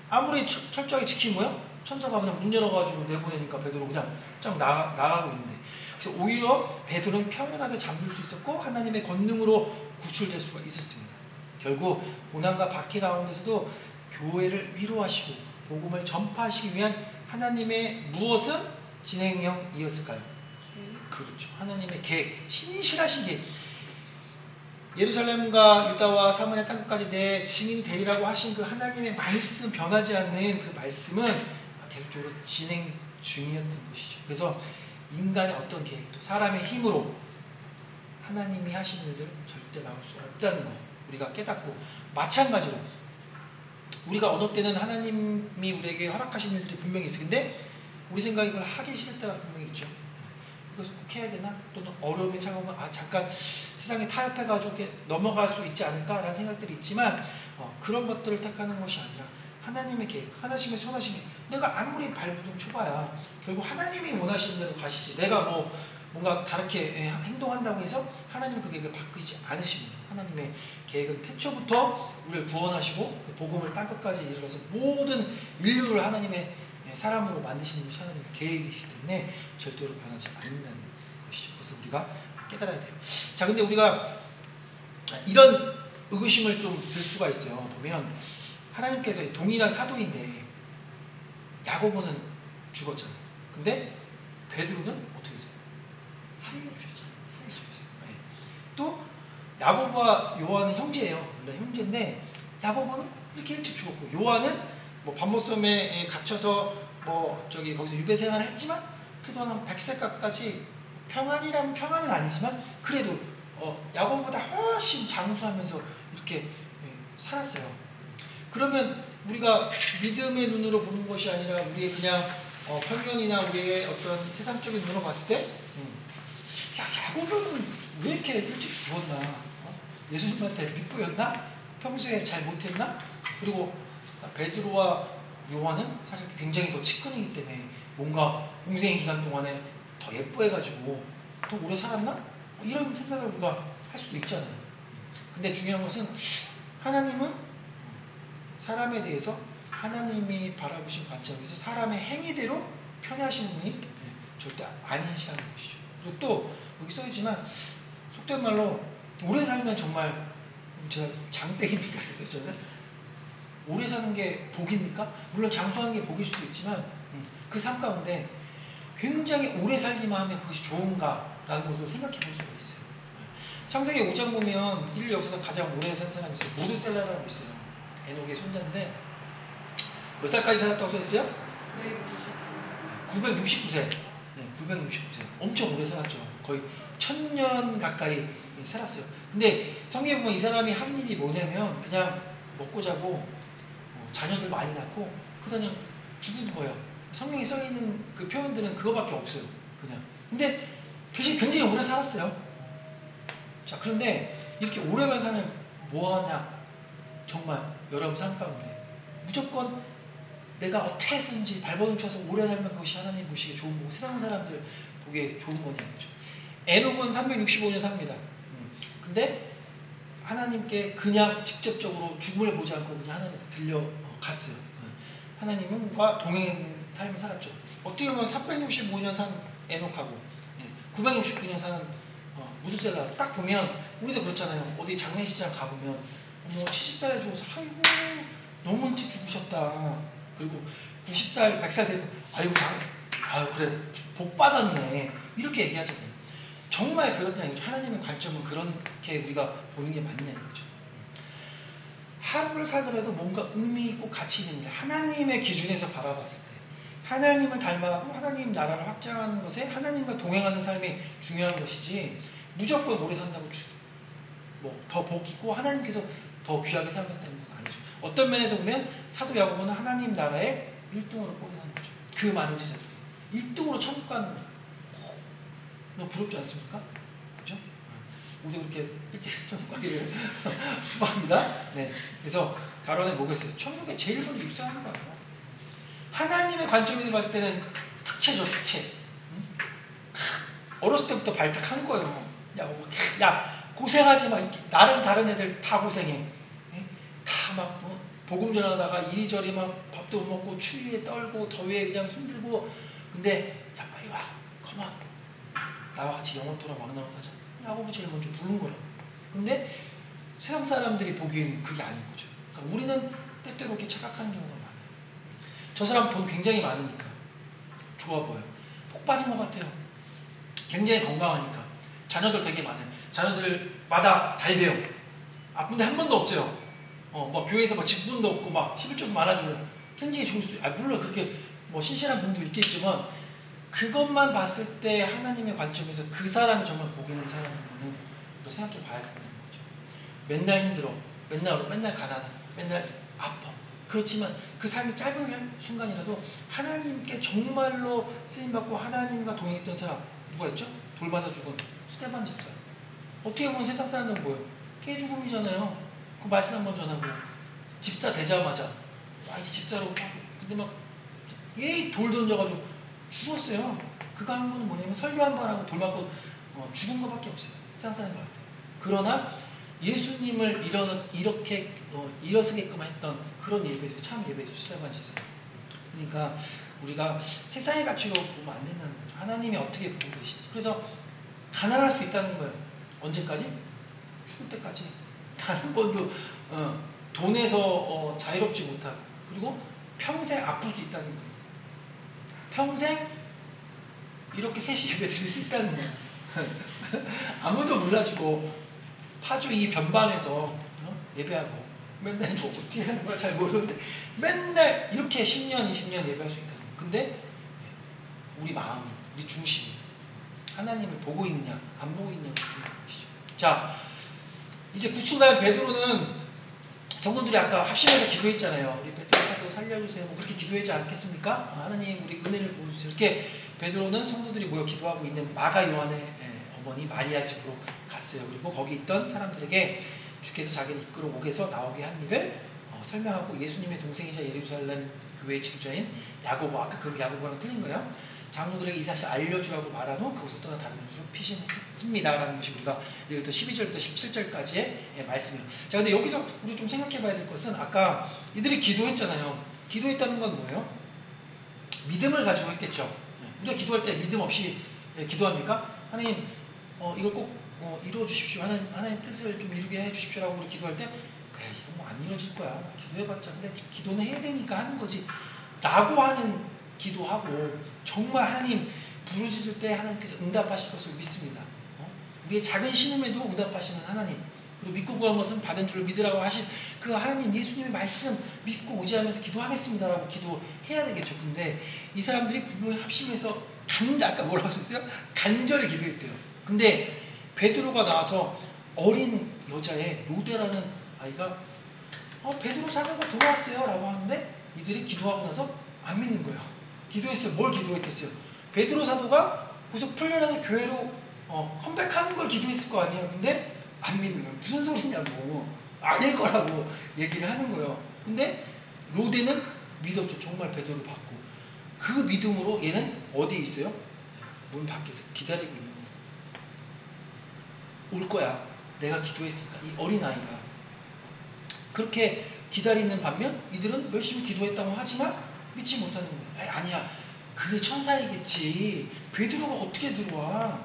아무리 철저하게 지키면 천사가 그냥 문 열어가지고 내보내니까 베드로 그냥 쫙 나가고 있는데 그래서 오히려 베드로는 평온하게 잠들 수 있었고 하나님의 권능으로 구출될 수가 있었습니다. 결국 고난과 박해 가운데서도 교회를 위로하시고 복음을 전파하시기 위한 하나님의 무엇은 진행형이었을까요? 그렇죠. 하나님의 계획, 신실하신 계획. 예루살렘과 유다와 사마리아 땅끝까지 내 증인이 되리라고 하신 그 하나님의 말씀, 변하지 않는 그 말씀은 계속적으로 진행 중이었던 것이죠. 그래서 인간의 어떤 계획도 사람의 힘으로 하나님이 하시는 일들은 절대 나올 수 없다는 거 우리가 깨닫고 마찬가지로 우리가 어느 때는 하나님이 우리에게 허락하신 일들이 분명히 있어요. 근데 우리 생각에 그걸 하기 싫을 때가 분명히 있죠. 이것을 꼭 해야 되나? 또는 어려움이 차가우면 잠깐 세상에 타협해가지고 이렇게 넘어갈 수 있지 않을까라는 생각들이 있지만 그런 것들을 택하는 것이 아니라 하나님의 계획, 하나님의 선하신 계획. 내가 아무리 발부둥 쳐봐야 결국 하나님이 원하시는 대로 가시지. 내가 뭔가 다르게 행동한다고 해서 하나님은 그 계획을 바꾸지 않으십니다. 하나님의 계획은 태초부터 우리를 구원하시고 그 복음을 땅끝까지 이르러서 모든 인류를 하나님의 사람으로 만드시는 것이 하나님의 계획이기 때문에 절대로 변하지 않는다는 것이죠. 그래서 우리가 깨달아야 돼요. 자, 근데 우리가 이런 의구심을 좀 들 수가 있어요. 보면 하나님께서 동일한 사도인데 야고보는 죽었잖아요. 근데 베드로는 어떻게 했어요? 살려주셨잖아요. 살려주셨어요. 네. 또 야고보와 요한은 형제예요. 물론 형제인데 야고보는 이렇게 일찍 죽었고 요한은 뭐 반모섬에 갇혀서 거기서 유배 생활을 했지만 그래도 한 100세까지 평안이라면 평안은 아니지만 그래도 야고보보다 훨씬 장수하면서 이렇게 살았어요. 그러면 우리가 믿음의 눈으로 보는 것이 아니라 우리의 그냥 편견이나 우리의 어떤 세상적인 눈으로 봤을 때 야고보는 왜 이렇게 일찍 죽었나? 예수님한테 밉보였나? 평소에 잘 못했나? 그리고 베드로와 요한은 사실 굉장히 더 측근이기 때문에 뭔가 공생의 기간 동안에 더 예뻐해가지고 더 오래 살았나? 이런 생각을 우리가 할 수도 있잖아요. 근데 중요한 것은 하나님은 사람에 대해서 하나님이 바라보신 관점에서 사람의 행위대로 편애하시는 분이 절대 아니시라는 것이죠. 그리고 또 여기 써있지만 속된 말로 오래 살면 정말 제가 장땡입니까? 그래서 저는 오래 사는 게 복입니까? 물론 장수하는 게 복일 수도 있지만 그 삶 가운데 굉장히 오래 살기만 하면 그것이 좋은가라는 것을 생각해 볼 수가 있어요. 창세기 5장 보면 인류 역사에서 가장 오래 산 사람이 있어요. 모드셀라라고 있어요. 에녹의 손자인데 몇 살까지 살았다고 써있어요? 969세. 네, 969세. 엄청 오래 살았죠. 거의 1000년 가까이 살았어요. 근데 성경에 보면 이 사람이 한 일이 뭐냐면 그냥 먹고 자고 자녀들 많이 낳고 그냥 죽은 거예요. 성경에 써있는 그 표현들은 그거밖에 없어요. 그냥. 근데 대신 굉장히 오래 살았어요. 자, 그런데 이렇게 오래만 사면 뭐하냐? 정말 여러분 삶 가운데 무조건 내가 어떻게 했는지 발버둥 쳐서 오래 살면 그것이 하나님 보시기에 좋은 거고 세상 사람들 보기에 좋은 거냐 이거죠. 에녹은 365년 삽니다. 근데 하나님께 그냥 직접적으로 죽음을 보지 않고 그냥 하나님한테 들려갔어요. 하나님과 동행하는 삶을 살았죠. 어떻게 보면 365년 산 에녹하고 969년 사는 무드셀라 딱 보면 우리도 그렇잖아요. 어디 장례식장 가보면 70살에 죽어서 아이고 너무 일찍 죽으셨다. 그리고 90살, 100살 되고 아이고 그래 복 받았네 이렇게 얘기하잖아요. 정말 그렇냐 이거죠. 하나님의 관점은 그렇게 우리가 보는 게 맞냐 이거죠. 하루를 살더라도 뭔가 의미 있고 가치 있는 일, 하나님의 기준에서 바라봤을 때 하나님을 닮아가고 하나님 나라를 확장하는 것에 하나님과 동행하는 삶이 중요한 것이지 무조건 오래 산다고 더 복 있고 하나님께서 더 귀하게 살겠다는 건 아니죠. 어떤 면에서 보면 사도 야고보는 하나님 나라의 1등으로 뽑히는 거죠. 그 많은 제자들이 1등으로 천국 가는 거예요. 너무 부럽지 않습니까? 그죠? 우리 그렇게 일찍 천국 가기를 축복합니다. 네. 그래서 가론에 뭐가 있어요? 천국에 제일 먼저 입사하는 거예요. 하나님의 관점에서 봤을 때는 특채죠, 특채. 어렸을 때부터 발탁한 거예요. 야, 고생하지 마. 나는 다른 애들 다 고생해. 다 막 복음 전하다가 이리저리 막 밥도 못 먹고 추위에 떨고 더위에 그냥 힘들고 근데 야 빨리 와. 컴온. 나와 같이 영원토라 막나라 하자. 야고보 제일 먼저 부른 거예요. 근데 세상 사람들이 보기에는 그게 아닌 거죠. 그러니까 우리는 때때로 이렇게 착각하는 경우가 많아요. 저 사람 돈 굉장히 많으니까 좋아 보여요. 복 받은 것 같아요. 굉장히 건강하니까 자녀들 되게 많아요. 자녀들마다 잘 돼요. 아픈데 한 번도 없어요. 교회에서 직분도 없고 막 11조도 많아줘요. 굉장히 좋을 수 있어요. 물론 그렇게 신실한 분도 있겠지만 그것만 봤을 때 하나님의 관점에서 그 사람이 정말 복 있는 사람인 거는 우리가 생각해 봐야 된다는 거죠. 맨날 힘들어. 맨날 가난하고 맨날 아파. 그렇지만 그 삶이 짧은 순간이라도 하나님께 정말로 쓰임받고 하나님과 동행했던 사람 누가 있죠? 돌맞아 죽은 스데반 집사. 어떻게 보면 세상 사람들은 뭐예요? 깨죽음이잖아요. 그 말씀 한번 전하고 집사 되자마자 이제 집사로 근데 막 돌 던져가지고 죽었어요. 그거 한 거는 뭐냐면 설교 한 번 하고 돌 맞고 죽은 것밖에 없어요. 세상 사람들 같아요. 그러나 예수님을 이렇게 일어서게끔 했던 그런 예배죠. 참 예배죠. 스데반 집사. 그러니까 우리가 세상의 가치로 보면 안 된다는 거죠. 하나님이 어떻게 보고 계시지. 그래서 가난할 수 있다는 거예요. 언제까지? 죽을 때까지. 단 한 번도 돈에서 자유롭지 못하고, 그리고 평생 아플 수 있다는 거예요. 평생 이렇게 셋이 예배 드릴 수 있다는 거예요. 아무도 몰라주고 파주 이 변방에서 예배하고 맨날 뭐 어떻게 하는 거야 잘 모르는데 맨날 이렇게 10년 20년 예배할 수 있다는 거예요. 근데 우리 마음이, 우리 중심이 하나님을 보고 있느냐 안 보고 있느냐 중요한 것이죠. 자, 이제 구충날 베드로는 성도들이 아까 합심해서 기도했잖아요. 우리 베드로 사도 살려주세요. 뭐 그렇게 기도하지 않겠습니까? 하나님 우리 은혜를 부어주세요. 이렇게 베드로는 성도들이 모여 기도하고 있는 마가 요한의 어머니 마리아 집으로 갔어요. 그리고 거기 있던 사람들에게 주께서 자기를 이끌어 옥에서 나오게 한 일을 설명하고 예수님의 동생이자 예루살렘 교회의 지도자인 야고보, 아까 그 야고보랑 틀린 거예요. 장로들에게 이 사실 알려주라고 말한 후 그곳을 떠나 다른 곳으로 피신했습니다. 라는 것이 우리가 여기부터 12절부터 17절까지의 말씀이에요. 자, 근데 여기서 우리 좀 생각해 봐야 될 것은 아까 이들이 기도했잖아요. 기도했다는 건 뭐예요? 믿음을 가지고 했겠죠. 우리가 기도할 때 믿음 없이 기도합니까? 하나님, 이걸 꼭 이루어 주십시오. 하나님 뜻을 좀 이루게 해 주십시오라고 우리 기도할 때, 이건 뭐 안 이루어질 거야. 기도해봤자. 근데 기도는 해야 되니까 하는 거지. 라고 하는 기도하고 정말 하나님 부르짖을 때 하나님께서 응답하실 것을 믿습니다. 우리의 작은 신음에도 응답하시는 하나님, 그리고 믿고 구한 것은 받은 줄 믿으라고 하신 그 하나님 예수님의 말씀 믿고 의지하면서 기도하겠습니다라고 기도해야 되겠죠. 근데 이 사람들이 분명히 합심해서 아까 뭐라고 하셨어요? 간절히 기도했대요. 근데 베드로가 나와서 어린 여자의 로데라는 아이가 베드로 사도가 돌아왔어요 라고 하는데 이들이 기도하고 나서 안 믿는 거예요. 기도했어요. 뭘 기도했겠어요? 베드로 사도가 거기서 풀려나서 교회로 컴백하는 걸 기도했을 거 아니에요. 근데 안 믿는 거예요. 무슨 소리냐고. 아닐 거라고 얘기를 하는 거예요. 근데 로데는 믿었죠. 정말 베드로를 받고. 그 믿음으로 얘는 어디에 있어요? 문 밖에서 기다리고 있는 거예요. 올 거야. 내가 기도했으니까. 이 어린아이가. 그렇게 기다리는 반면 이들은 열심히 기도했다고 하지만 믿지 못하는 거예요. 아니야. 그게 천사이겠지. 베드로가 어떻게 들어와?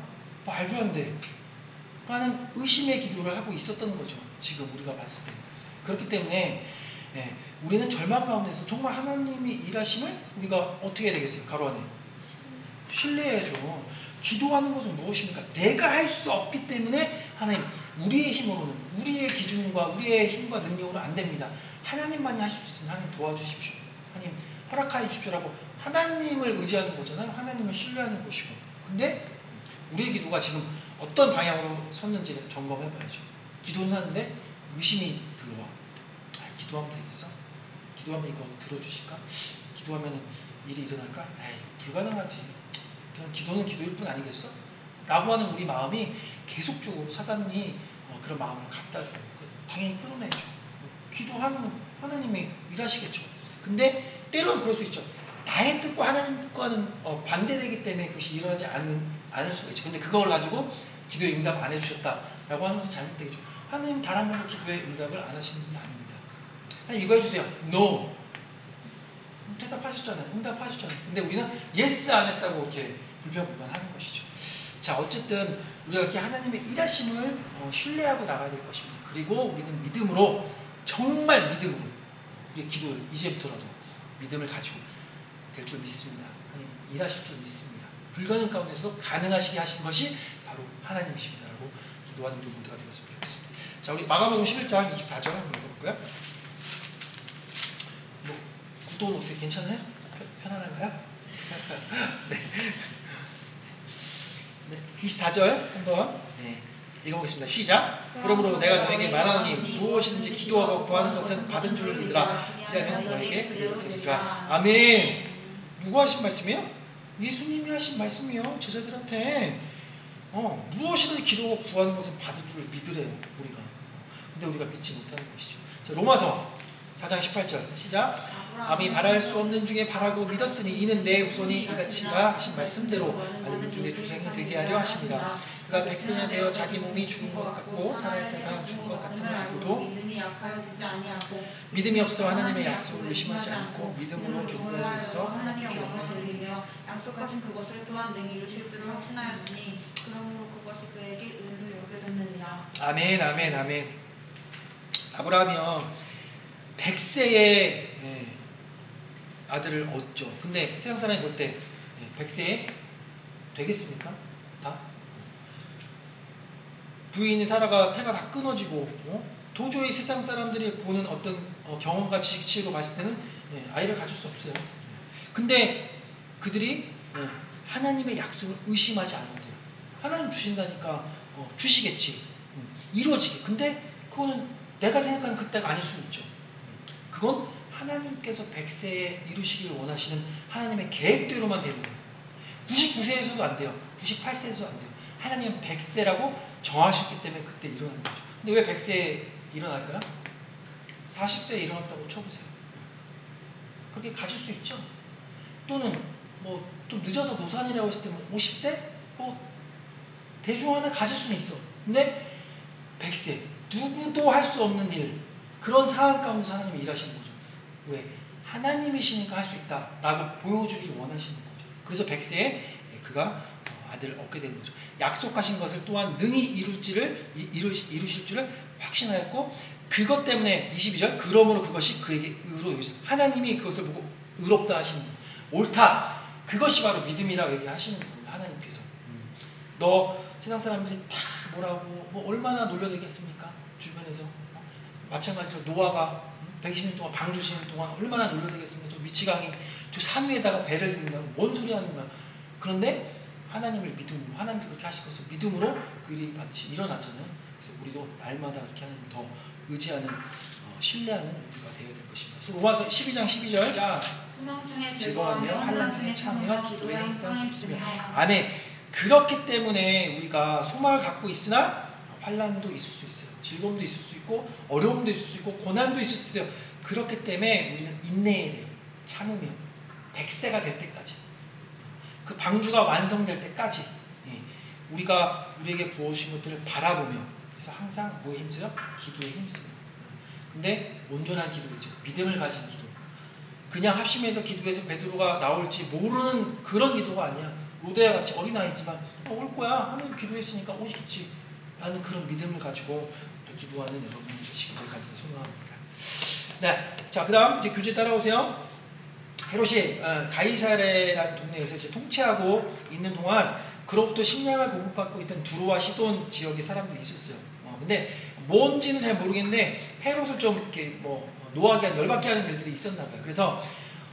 말도 안 돼. 라는 의심의 기도를 하고 있었던 거죠. 지금 우리가 봤을 때. 그렇기 때문에 우리는 절망 가운데서 정말 하나님이 일하심을 우리가 어떻게 해야 되겠어요? 가로 안에 신뢰해야죠. 기도하는 것은 무엇입니까? 내가 할 수 없기 때문에 하나님, 우리의 힘으로는, 우리의 기준과 우리의 힘과 능력으로 안 됩니다. 하나님만이 하실 수 있으면 하나님 도와주십시오. 하나님 허락하여 주십시오라고 하나님을 의지하는 거잖아요. 하나님을 신뢰하는 것이고. 근데 우리의 기도가 지금 어떤 방향으로 섰는지를 점검해 봐야죠. 기도는 하는데 의심이 들어와. 기도하면 되겠어? 기도하면 이거 들어주실까? 기도하면 일이 일어날까? 불가능하지. 그냥 기도는 기도일 뿐 아니겠어? 라고 하는 우리 마음이 계속적으로 사단이 그런 마음을 갖다 주고 당연히 끌어내죠. 기도하면 하나님이 일하시겠죠. 근데 때로는 그럴 수 있죠. 나의 뜻과 하나님 뜻과는 반대되기 때문에 그것이 일어나지 않을 수가 있죠. 근데 그걸 가지고 기도에 응답 안 해주셨다라고 하는 것은 잘못되겠죠. 하나님 단 한 번도 기도에 응답을 안 하시는 분이 아닙니다. 하나님 이거 해주세요. No. 대답하셨잖아요. 응답하셨잖아요. 근데 우리는 yes 안 했다고 이렇게 불평불만하는 것이죠. 자, 어쨌든 우리가 이렇게 하나님의 일하심을 신뢰하고 나가야 될 것입니다. 그리고 우리는 믿음으로, 정말 믿음으로 우리의 기도를 이제부터라도 믿음을 가지고 될 줄 믿습니다. 하나님 일하실 줄 믿습니다. 불가능 가운데서 가능하시게 하신 것이 바로 하나님이십니다라고 기도하는 우리 모두가 되었으면 좋겠습니다. 자, 우리 마가복음 11장 24절 한번 읽어볼까요? 뭐 구독은 어떻게 괜찮아요? 편안한가요? 네. 네, 24절 한번 읽어보겠습니다. 시작. 그러므로 내가 너에게 말하노니 무엇이든지 기도하고 구하는 것은 받은 줄을 믿으라. 그러면 너에게 그대로 되리라. 아멘. 누가 하신 말씀이에요? 예수님이 하신 말씀이요. 제자들한테 무엇이든지 기도하고 구하는 것은 받은 줄을 믿으래요. 우리가. 근데 우리가 믿지 못하는 것이죠. 자, 로마서 4장 18절 시작. 아무리 바랄 수 없는 중에 바라고 믿었으니 이는 내 후손이 이같이라 하신 말씀대로 아들 중에 조상이 되게 하려 하십니다. 그가 백세냐 되어 자기 몸이 죽은 것 같고 살아있다가 죽은 것 같음을 알고도 믿음이 약하여지지 아니하고 믿음이 없어 하나님의 약속을 의심하지 않고 믿음으로 견고하게 해서 하나님의 하나님께 영광을 영광을 돌리며 약속하신 그것을 또한 능히 이루실 줄을 확신하였으니 그러므로 그것이 그에게 의로 여겨졌느니라. 아멘 아멘 아멘. 아브라함이요 100세에 아들을 얻죠. 근데 세상 사람이 볼 때 100세에 되겠습니까? 다? 부인이 사라가 태가 다 끊어지고 도저히 세상 사람들이 보는 어떤 경험과 지식치로 봤을 때는 아이를 가질 수 없어요. 근데 그들이 하나님의 약속을 의심하지 않는데요. 하나님 주신다니까 주시겠지. 이루어지게. 근데 그거는 내가 생각하는 그때가 아닐 수 있죠. 그건 하나님께서 100세에 이루시기를 원하시는 하나님의 계획대로만 되는 거예요. 99세에서도 안 돼요. 98세에서도 안 돼요. 하나님은 100세라고 정하셨기 때문에 그때 일어나는 거죠. 근데 왜 100세에 일어날까요? 40세에 일어났다고 쳐보세요. 그렇게 가질 수 있죠. 또는 뭐 좀 늦어서 노산이라고 했을 때 50대? 대중 하나 가질 수는 있어. 근데 100세 누구도 할 수 없는 일, 그런 상황 가운데서 하나님이 일하시는 거죠. 왜? 하나님이시니까 할 수 있다라고 보여주길 원하시는 거죠. 그래서 100세에 그가 아들을 얻게 되는 거죠. 약속하신 것을 또한 능히 이루실 줄을 확신하였고 그것 때문에 22절 그러므로 그것이 그에게 의로 여기서 하나님이 그것을 보고 의롭다 하시는 거예요. 옳다. 그것이 바로 믿음이라고 얘기하시는 겁니다. 하나님께서. 너 세상 사람들이 다 뭐라고 얼마나 놀려대겠습니까? 주변에서 마찬가지로 노아가 120년 동안 방주시는 동안 얼마나 놀려대겠습니까? 저 미치광이 저 산 위에다가 배를 든다고 뭔 소리 하는 거야. 그런데 하나님을 믿음으로 하나님이 그렇게 하실 것을 믿음으로 그 일이 반드시 일어났잖아요. 그래서 우리도 날마다 그렇게 하나님 더 의지하는 신뢰하는 우리가 되어야 될 것입니다. 그래서 로마서 12장 12절 자 소망 중에 즐거워하며 환난 중에 참으며 기도에 항상 힘쓰며 아멘. 아멘. 그렇기 때문에 우리가 소망을 갖고 있으나 환난도 있을 수 있어요. 즐거움도 있을 수 있고 어려움도 있을 수 있고 고난도 있을 수 있어요. 그렇기 때문에 우리는 인내해야 돼요. 참으며 100세가 될 때까지 그 방주가 완성될 때까지 우리가 우리에게 부어주신 것들을 바라보며 그래서 항상 뭐에 힘써요? 기도에 힘써요. 근데 온전한 기도이죠. 믿음을 가진 기도. 그냥 합심해서 기도해서 베드로가 나올지 모르는 그런 기도가 아니야. 로데와 같이 어린아이지만 올 거야. 하나님 기도했으니까 오시겠지. 라는 그런 믿음을 가지고 기도하는 여러분이 되시기를 간절히 소망합니다. 네, 자, 그 다음 이제 교재 따라오세요. 헤롯이 가이사레라는 동네에서 이제 통치하고 있는 동안 그로부터 식량을 공급받고 있던 두로와 시돈 지역의 사람들이 있었어요. 근데 뭔지는 잘 모르겠는데 헤롯을 좀 이렇게 노하게 한 열받게 하는 일들이 있었나 봐요. 그래서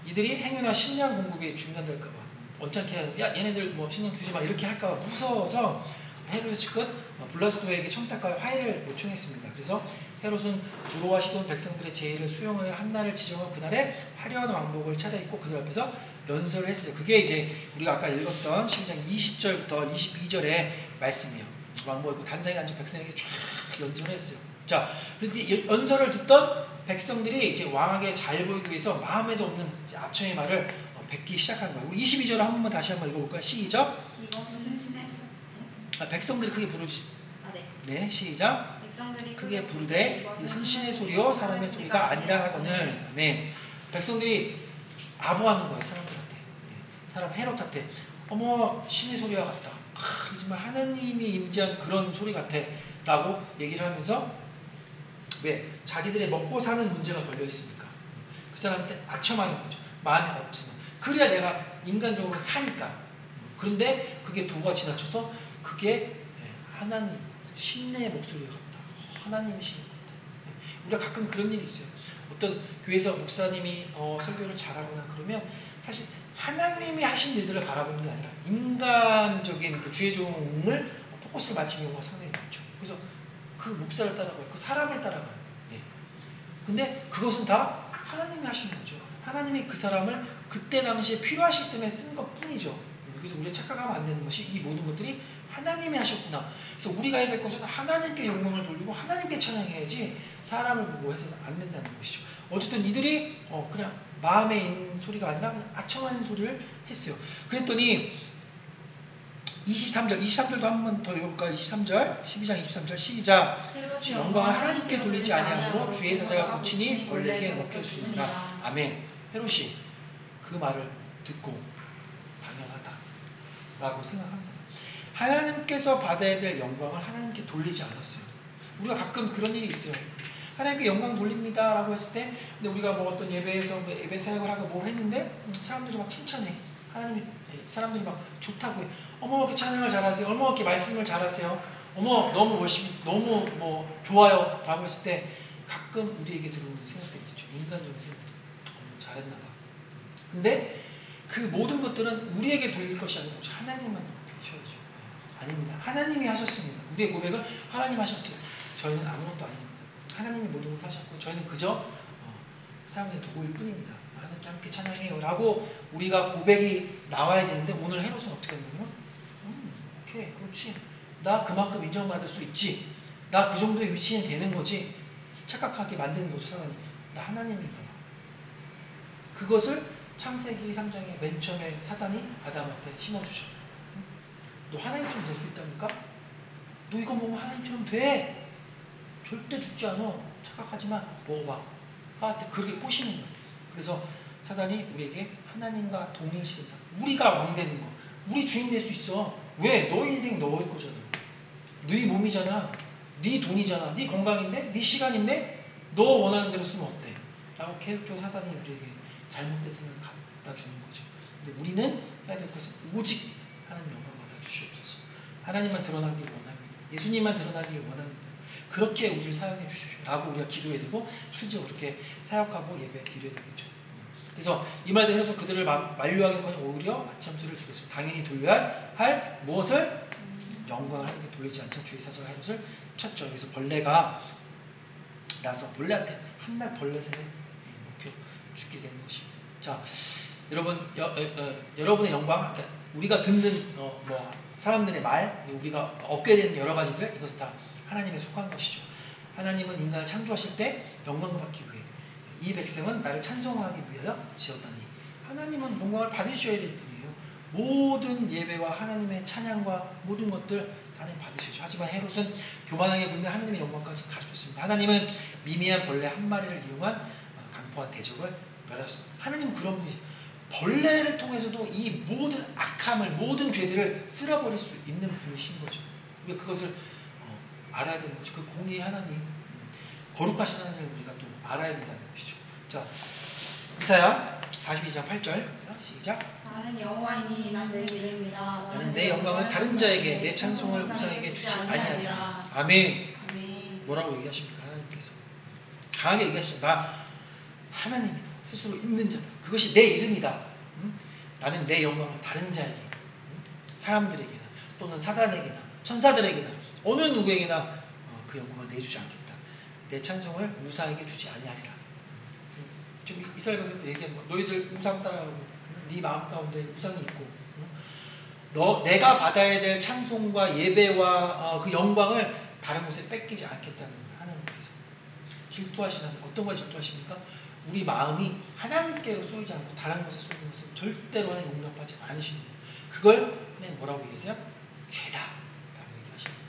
이들이 행여나 식량 공급이 중단될까봐 언짢게 하는 야 얘네들 식량 주지 마 이렇게 할까봐 무서워서 헤롯이 측근 블라스도에게 청탁과 화해를 요청했습니다. 그래서 헤롯은 두로와 시돈 백성들의 제의를 수용하여 한 날을 지정한 그날에 화려한 왕복을 차려입고 그들 앞에서 연설을 했어요. 그게 이제 우리가 아까 읽었던 12장 20절부터 22절의 말씀이에요. 왕복을 입고 단상에 앉은 백성에게 쫙 연설을 했어요. 자, 그래서 연설을 듣던 백성들이 이제 왕에게 잘 보이기 위해서 마음에도 없는 아첨의 말을 뱉기 시작한 거예요. 22절을 한 번만 다시 한번 읽어볼까요? 시작. 이것은 신의 백성들이 크게 부르시. 네. 네, 시작. 백성들이 크게 부르되 이것은 신의 소리요 사람의 소리가 아니라 하거늘. 네. 백성들이 아부하는 거예요. 사람들한테. 사람 헤롯한테. 어머 신의 소리와 같다. 정말 하나님이 임재한 그런 소리 같아. 라고 얘기를 하면서 왜? 자기들의 먹고 사는 문제가 걸려 있으니까. 그 사람한테 아첨하는 거죠. 마음이 없으면. 그래야 내가 인간적으로 사니까. 그런데 그게 도가 지나쳐서 그게 하나님, 신의 목소리 같다. 하나님이신 것 같다. 우리가 가끔 그런 일이 있어요. 어떤 교회에서 목사님이 설교를 잘하거나 그러면 사실 하나님이 하신 일들을 바라보는 게 아니라 인간적인 그 주의 종을 포커스를 맞추는 경우가 상당히 많죠. 그래서 그 목사를 따라가요. 그 사람을 따라가요. 근데 그것은 다 하나님이 하시는 거죠. 하나님이 그 사람을 그때 당시에 필요하시기 때문에 쓴 것 뿐이죠. 그래서 우리가 착각하면 안 되는 것이 이 모든 것들이 하나님이 하셨구나. 그래서 우리가 해야 될 것은 하나님께 영광을 돌리고 하나님께 찬양해야지 사람을 보고 해서는 안 된다는 것이죠. 어쨌든 이들이 그냥 마음에 있는 소리가 아니라 그냥 아첨하는 소리를 했어요. 그랬더니 23절도 한 번 더 읽어볼까요? 23절, 12장 23절 시작. 영광을 하나님께 돌리지 아니하므로 주의 사자가 고치니 벌레에게 먹혔으니라. 아멘. 헤롯이 그 말을 듣고 당연하다라고 생각합니다. 하나님께서 받아야 될 영광을 하나님께 돌리지 않았어요. 우리가 가끔 그런 일이 있어요. 하나님께 영광 돌립니다 라고 했을 때 근데 우리가 뭐 어떤 예배에서 예배 사역을 하고 뭘 했는데 사람들이 막 칭찬해. 사람들이 막 좋다고 해. 어머 이렇게 찬양을 잘하세요. 어머 이렇게 말씀을 잘하세요. 어머 너무 너무 뭐 좋아요 라고 했을 때 가끔 우리에게 들어오는 생각들이 있죠. 인간적인 생각들. 잘했나 봐. 근데 그 모든 것들은 우리에게 돌릴 것이 아니고 하나님만 하셔야죠. 아닙니다. 하나님이 하셨습니다. 우리의 고백은 하나님 하셨어요. 저희는 아무것도 아닙니다. 하나님이 모든 것을 하셨고 저희는 그저 사용된 도구일 뿐입니다. 하나님께 함께 찬양해요 라고 우리가 고백이 나와야 되는데 오늘 헤롯은 어떻게 했냐면 오케이 그렇지 나 그만큼 인정받을 수 있지 나 그 정도의 위치는 되는 거지 착각하게 만드는 거죠. 사단이 나 하나님인가 봐. 그것을 창세기 3장의 맨 처음에 사단이 아담한테 심어주죠. 너 하나님처럼 될 수 있다니까? 너 이거 먹으면 하나님처럼 돼. 절대 죽지 않아. 착각하지만 먹어봐. 하한테 그렇게 꼬시는 거예요. 그래서 사단이 우리에게 하나님과 동일시된다. 우리가 왕 되는 거. 우리 주인 될 수 있어. 왜? 너 인생 너의 거잖아. 네 몸이잖아. 네 돈이잖아. 네 건강인데? 네 시간인데? 너 원하는 대로 쓰면 어때? 라고 계속적으로 사단이 우리에게 잘못된 생각을 갖다 주는 거죠. 근데 우리는 해야 될 것은 오직 하나님 영광 받아 주시옵소서. 하나님만 드러나길 원합니다. 예수님만 드러나길 원합니다. 그렇게 우리를 사용해 주십시오. 라고 우리가 기도해야 되고 실제로 그렇게 사역하고 예배 드려야 되겠죠. 그래서 이 말에 대해서 그들을 만류하기까지 오히려 아참소리를 드렸습니다. 당연히 돌려야 할 무엇을? 영광을 하나님께 돌리지 않자 주의 사자가 헤롯을 쳤죠. 그래서 벌레가 나서 벌레한테 한날 벌레에 먹혀 죽게 되는 것입니다. 자, 여러분, 여러분의 영광, 그러니까 우리가 듣는 뭐 사람들의 말, 우리가 얻게 되는 여러 가지들 이것은 다 하나님에 속한 것이죠. 하나님은 인간을 창조하실 때 영광을 받기 위해 이 백성은 나를 찬송하기 위하여 지었다니 하나님은 영광을 받으셔야 될 분이에요. 모든 예배와 하나님의 찬양과 모든 것들 하나님 받으시죠. 하지만 헤롯은 교만하게 굴며 하나님의 영광까지 가르쳤습니다. 하나님은 미미한 벌레 한 마리를 이용한 강포한 대적을 멸하셨습니다. 하나님은 그런 분이죠. 벌레를 통해서도 이 모든 악함을 모든 죄들을 쓸어버릴 수 있는 분이신 거죠. 우리가 그것을 알아야 되는 거죠. 그 공의의 하나님, 거룩하신 하나님을 우리가 또 알아야 된다는 것이죠. 자, 이사야 42장 8절 시작. 나는 여호와이니 난 내 이름이라. 나는 내 영광을 다른 자에게 내 찬송을 우상에게 주지 아니하리라. 아멘. 뭐라고 얘기하십니까? 하나님께서 강하게 얘기하십니다. 나 하나님이다. 스스로 있는 자다. 그것이 내 이름이다. 나는 내 영광을 다른 자에게, 사람들에게나 또는 사단에게나 천사들에게나 어느 누구에게나 그 영광을 내주지 않겠다. 내 찬송을 우상에게 주지 아니하리라. 지금 이스라엘 백성들 얘기하는 거, 너희들 우상 따라하고 네 마음 가운데 우상이 있고 내가 받아야 될 찬송과 예배와 그 영광을 다른 곳에 뺏기지 않겠다는 하나님께서 질투하시는 어떤 걸 질투하십니까? 우리 마음이 하나님께로 쏘이지 않고 다른 곳에 쏘이는 것은 절대로 하나님 용납하지 않으시는 거예요. 그걸 하나님 뭐라고 얘기하세요? 죄다 라고 얘기하십니다.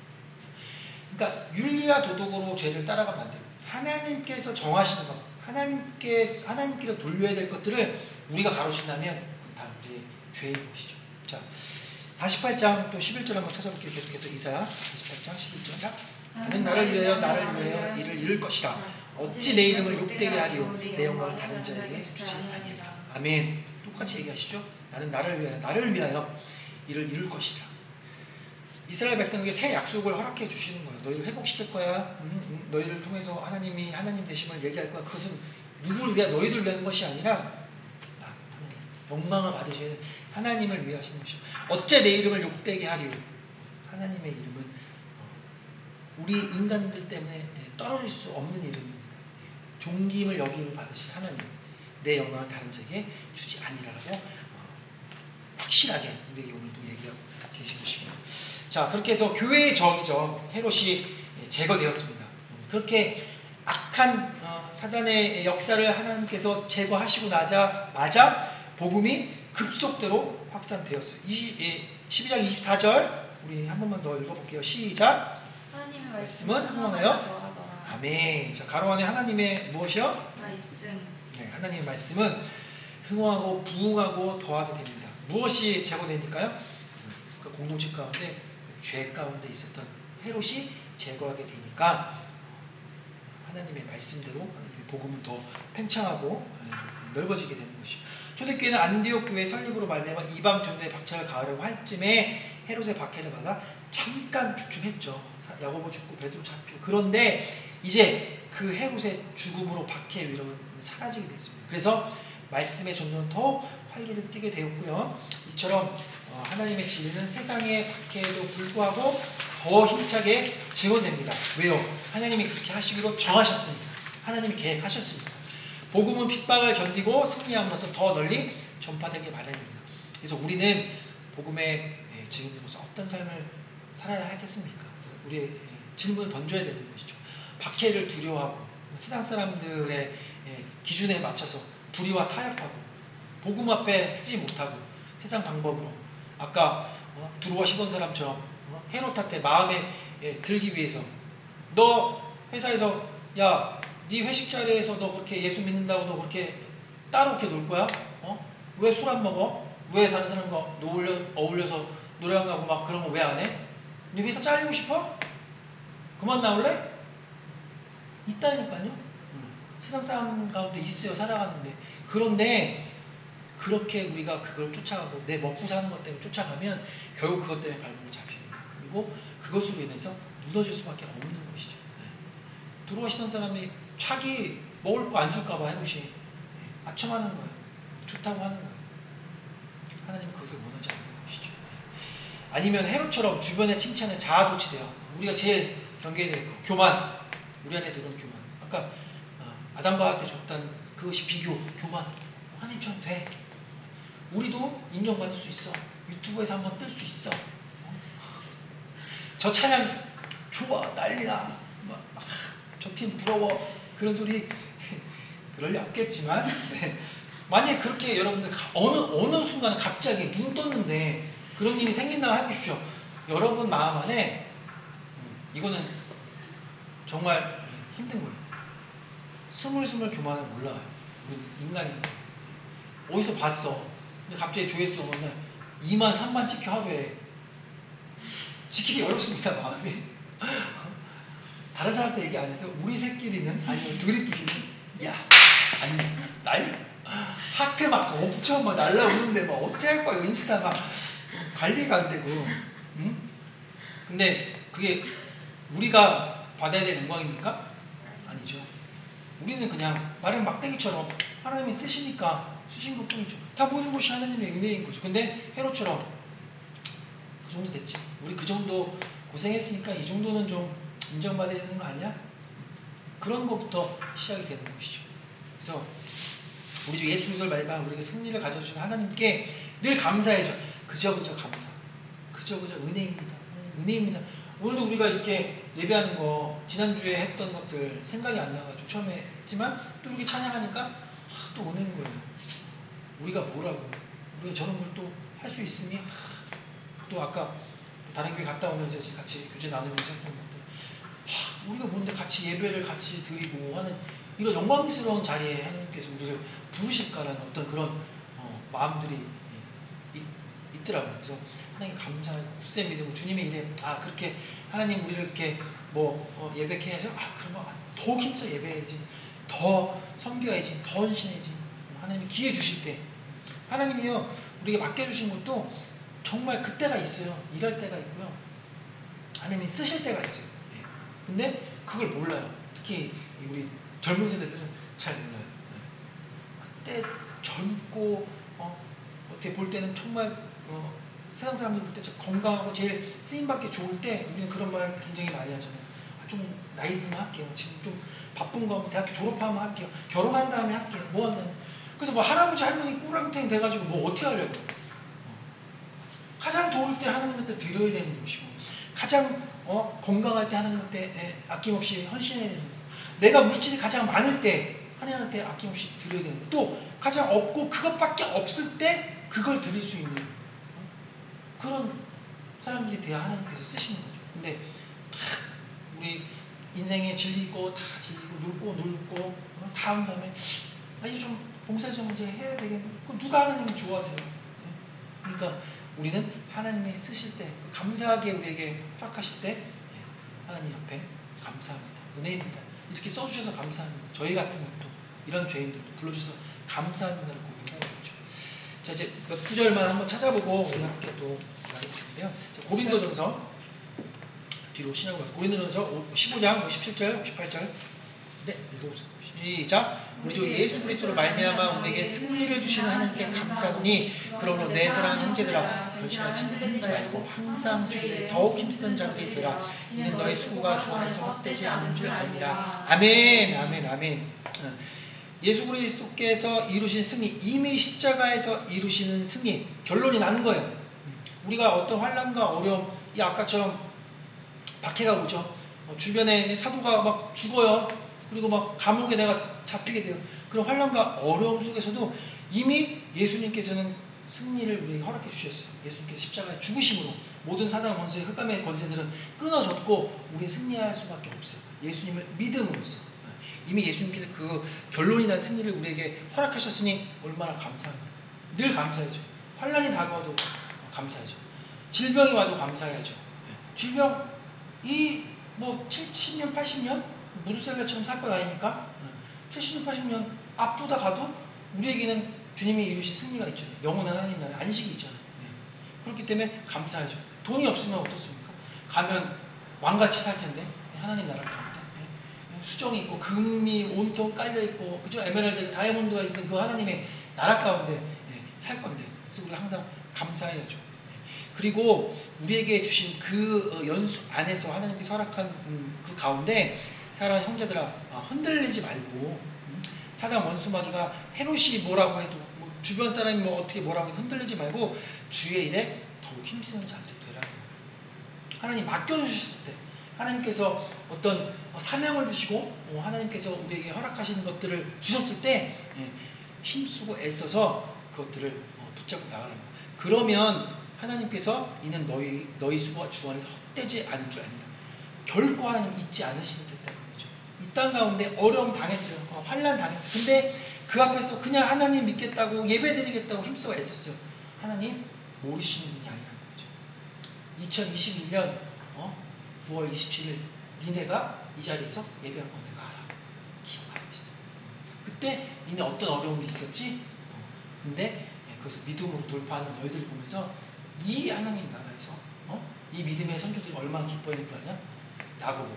그러니까 윤리와 도덕으로 죄를 따라가면 안 돼요. 하나님께서 정하시는 것, 하나님께로 돌려야 될 것들을 우리가 가로신다면 다 우리의 죄인 것이죠. 자, 48장 또 11절 한번 찾아볼게요. 계속해서 이사야 48장 11절. 나는 나를 위하여 이를 이룰 것이라. 어찌 내 이름을 욕되게 하리요. 내 영광을 다른 자에게 주지 아니하리라. 아멘. 똑같이 얘기하시죠. 나는 나를 위하여 이를 이룰 것이라. 이스라엘 백성에게 새 약속을 허락해 주시는 거예요. 너희를 회복시킬 거야. 너희를 통해서 하나님이 하나님 되심을 얘기할 거야. 그것은 누구를 위한 너희들 위한 것이 아니라 하나님, 영광을 받으셔야 하나님을 위해 하시는 것이죠. 어째 내 이름을 욕되게 하리요. 하나님의 이름은 우리 인간들 때문에 떨어질 수 없는 이름입니다. 존귀임을 여김을 받으신 하나님, 내 영광을 다른 자에게 주지 아니라고 확실하게 우리에게 오늘도 얘기하고 계신 것입니다. 자, 그렇게 해서 교회의 적이죠. 헤롯이 제거되었습니다. 그렇게 악한 사단의 역사를 하나님께서 제거하시고 나자마자 복음이 급속대로 확산되었어요. 12장 24절 우리 한 번만 더 읽어볼게요. 시작. 하나님의 말씀은 흥하나요? 더하더라. 아멘. 자, 가로 안에 하나님의 무엇이요? 말씀. 네, 하나님의 말씀은 흥하고 부흥하고 더하게 됩니다. 무엇이 제거되니까요? 그 공동체 가운데 죄 가운데 있었던 헤롯이 제거하게 되니까 하나님의 말씀대로 하나님의 복음은 더 팽창하고 넓어지게 되는 것이죠. 초대교회는 안디옥 교회 설립으로 말미암아 이방 전도에 박차를 가하려고 할 쯤에 헤롯의 박해를 받아 잠깐 주춤했죠. 야고보 죽고 베드로 잡히고. 그런데 이제 그 헤롯의 죽음으로 박해의 위력은 사라지게 됐습니다. 그래서 말씀의 전도는 더 활기를 띠게 되었고요. 이처럼 하나님의 진리는 세상의 박해에도 불구하고 더 힘차게 증언됩니다. 왜요? 하나님이 그렇게 하시기로 정하셨습니다. 하나님이 계획하셨습니다. 복음은 핍박을 견디고 승리함으로써 더 널리 전파되기 마련입니다. 그래서 우리는 복음의 증인으로서 어떤 삶을 살아야 하겠습니까? 우리의 질문을 던져야 되는 것이죠. 박해를 두려워하고 세상 사람들의 기준에 맞춰서 불의와 타협하고 복음 앞에 쓰지 못하고 세상 방법으로 아까 두루와시던 사람처럼 헤롯한테 마음에 들기 위해서 너 회사에서 야 네 회식 자리에서 너 그렇게 예수 믿는다고 너 그렇게 따로 이렇게 놀 거야? 왜 술 안 먹어? 왜 다른 사람과 어울려서 노래방 가고 막 그런 거 왜 안 해? 네 회사 잘리고 싶어? 그만 나올래? 있다니까요. 세상 사람 가운데 있어요. 살아가는데. 그런데 그렇게 우리가 그걸 쫓아가고 내 먹고 사는 것 때문에 쫓아가면 결국 그것 때문에 발목을 잡힙니다. 그리고 그것으로 인해서 무너질 수밖에 없는 것이죠. 들어오시던 사람이 자기 먹을 거 안 줄까봐 헤롯이 아첨하는 거예요. 좋다고 하는 거예요. 하나님은 그것을 원하지 않는 것이죠. 아니면 헤롯처럼 주변의 칭찬에 자아도취돼요. 우리가 제일 경계해야 될 거. 교만. 우리 안에 들어온 교만. 아까 아담과 하와한테 줬던 그것이 비교, 교만. 하나님처럼 돼. 우리도 인정받을 수 있어. 유튜브에서 한번 뜰 수 있어. 저 찬양 좋아, 난리나. 저 팀 부러워. 그런 소리 그럴 리 없겠지만 만약에 그렇게 여러분들 어느 순간에 갑자기 눈 떴는데 그런 일이 생긴다고 해보십시오. 여러분 마음 안에 이거는 정말 힘든 거예요. 스물스물 교만을 몰라요. 우리 인간이 어디서 봤어. 근데 갑자기 조회수 오면 2만 3만 찍혀 하루에. 지키기 어렵습니다. 마음이. 다른 사람한테 얘기 안 해도 우리 새끼리는 아니면 둘이끼리는 야 아니 난리 하트 막 엄청 막 날라오는데 막 어떻게 할 거야. 인스타 막 관리가 안 되고. 응? 근데 그게 우리가 받아야 될 영광입니까? 아니죠. 우리는 그냥 마른 막대기처럼 하나님이 쓰시니까 쓰신 것 뿐이죠. 다 모든 것이 하나님의 은혜인 거죠. 근데 헤롯처럼 그 정도 됐지. 우리 그 정도 고생했으니까 이 정도는 좀 인정받아야 되는 거 아니야? 그런 것부터 시작이 되는 것이죠. 그래서 우리 주 예수 그리스도를 말미암아 우리에게 승리를 가져주신 하나님께 늘 감사해줘. 그저 감사. 그저 은혜입니다. 은혜입니다. 오늘도 우리가 이렇게 예배하는 거 지난주에 했던 것들 생각이 안 나가지고 처음에 했지만 또 이렇게 찬양하니까 또 오는 거예요. 우리가 뭐라고 우리가 저런 걸 또 할 수 있으니 또 아까 다른 교회 갔다 오면서 같이 교제 나누면서 했던 것들 우리가 뭔데 같이 예배를 같이 드리고 하는 이런 영광스러운 자리에 하나님께서 우리를 부르실까라는 어떤 그런 마음들이 있더라고요. 그래서 하나님 감사하고 굳세 믿음으로 주님의 일에 그렇게 하나님 우리를 이렇게 예배케 해야죠. 그러면 더 힘써 예배해야지, 더 섬겨야지, 더 헌신해야지. 하나님이 기회 주실 때 하나님이요 우리에게 맡겨주신 것도 정말 그때가 있어요. 일할 때가 있고요. 하나님이 쓰실 때가 있어요. 근데 그걸 몰라요. 특히 우리 젊은 세대들은 잘 몰라요. 그때 젊고 어떻게 볼 때는 정말 세상 사람들 볼 때 건강하고 제일 쓰임받기 좋을 때 우리는 그런 말 굉장히 많이 하잖아요. 좀 나이 들면 할게요. 지금 좀 바쁜 거 하면 대학교 졸업하면 할게요. 결혼한 다음에 할게요. 뭐 한다면. 그래서 뭐 할아버지 할머니 꼬랑탱이 돼가지고 뭐 어떻게 하려고. 가장 더울 때 하나님한테 드려야 되는 것이고, 가장 건강할 때 하나님한테 아낌없이 헌신해야 되는 거고, 내가 물질이 가장 많을 때 하나님한테 아낌없이 드려야 되는 거고, 또 가장 없고 그것밖에 없을 때 그걸 드릴 수 있는 그런 사람들이 돼야 하나님께서 쓰시는 거죠. 근데 우리 인생에 질리고 다 질리고 놀고 다 한 다음에 이제 좀 봉사 좀 이제 해야 되겠네. 그럼 누가 하나님을 좋아하세요? 그러니까 우리는 하나님이 쓰실 때 감사하게 우리에게 허락하실 때 하나님 앞에 감사합니다. 은혜입니다. 이렇게 써주셔서 감사합니다. 저희 같은 것도 이런 죄인들도 불러주셔서 감사합니다를 고백하는 거죠. 자, 이제 몇 구절만 한번 찾아보고 우리 함께 또 말할 텐데요. 고린도전서 뒤로 신하고 가서 고린도전서 15장 57절 58절 네, 읽어보세요. 시작. 우리 주 예수 그리스도로 말미암아 우리에게 승리를 주시는 하나님께 감사하노니 그러므로 내 사랑하는 형제들아 결실한 친구를 흔들지 말고 항상 주의 더욱 힘쓰는 자들이 되라. 이는 너의 수고가 주 안에서 헛되지 않은 줄 압니다. 아멘 아멘 아멘. 예수 그리스도께서 이루신 승리, 이미 십자가에서 이루시는 승리, 결론이 나는 거예요. 우리가 어떤 환난과 어려움, 이 아까처럼 박해가 오죠. 주변에 사도가 막 죽어요. 그리고 막 감옥에 내가 잡히게 돼요. 그런 환난과 어려움 속에서도 이미 예수님께서는 승리를 우리에게 허락해 주셨어요. 예수님께서 십자가에 죽으심으로 모든 사단 원수의 흑암의 권세들은 끊어졌고 우리 승리할 수밖에 없어요. 예수님을 믿음으로써. 이미 예수님께서 그 결론이 난 승리를 우리에게 허락하셨으니 얼마나 감사합니까? 늘 감사하죠. 환난이 다가와도 감사하죠. 질병이 와도 감사해야죠. 질병이 뭐 70년, 80년 무드셀라처럼 살 것 아닙니까? 70년, 80년 아프다 가도 우리에게는 주님이 이루신 승리가 있잖아요. 영원한 하나님 나라에 안식이 있잖아요. 그렇기 때문에 감사하죠. 돈이 없으면 어떻습니까? 가면 왕같이 살 텐데 하나님 나라 가는데 수정이 있고 금이 온통 깔려 있고 그죠? 에메랄드, 다이아몬드가 있는 그 하나님의 나라 가운데 살 건데 그래서 우리가 항상 감사해야죠. 그리고 우리에게 주신 그 연수 안에서 하나님께서 허락한 그 가운데 사랑하는 형제들아 흔들리지 말고 사단 원수마귀가 헤롯이 뭐라고 해도 뭐 주변 사람이 뭐 어떻게 뭐라고 해도 흔들리지 말고 주의 일에 더욱 힘쓰는 자들이 되라. 하나님 맡겨주셨을 때 하나님께서 어떤 사명을 주시고 하나님께서 우리에게 허락하시는 것들을 주셨을 때 힘쓰고 애써서 그것들을 붙잡고 나가는 거예요. 그러면 하나님께서 이는 너희 수고가 주 안에서 헛되지 않은 줄 아니라 결코 하나님 잊지 않으시는 듯다는 거죠. 이 땅 가운데 어려움 당했어요. 환난 당했어요. 근데 그 앞에서 그냥 하나님 믿겠다고 예배드리겠다고 힘써 애썼어요. 하나님 모르시는 분이 아니라는 거죠. 2021년 9월 27일 니네가 이 자리에서 예배한 거 내가 알아. 기억하고 있어. 그때 니네 어떤 어려움이 있었지? 근데 그것을 믿음으로 돌파하는 너희들을 보면서 이 하나님 나라에서 이 믿음의 선조들이 얼마나 기뻐하는 줄 아냐? 야고보,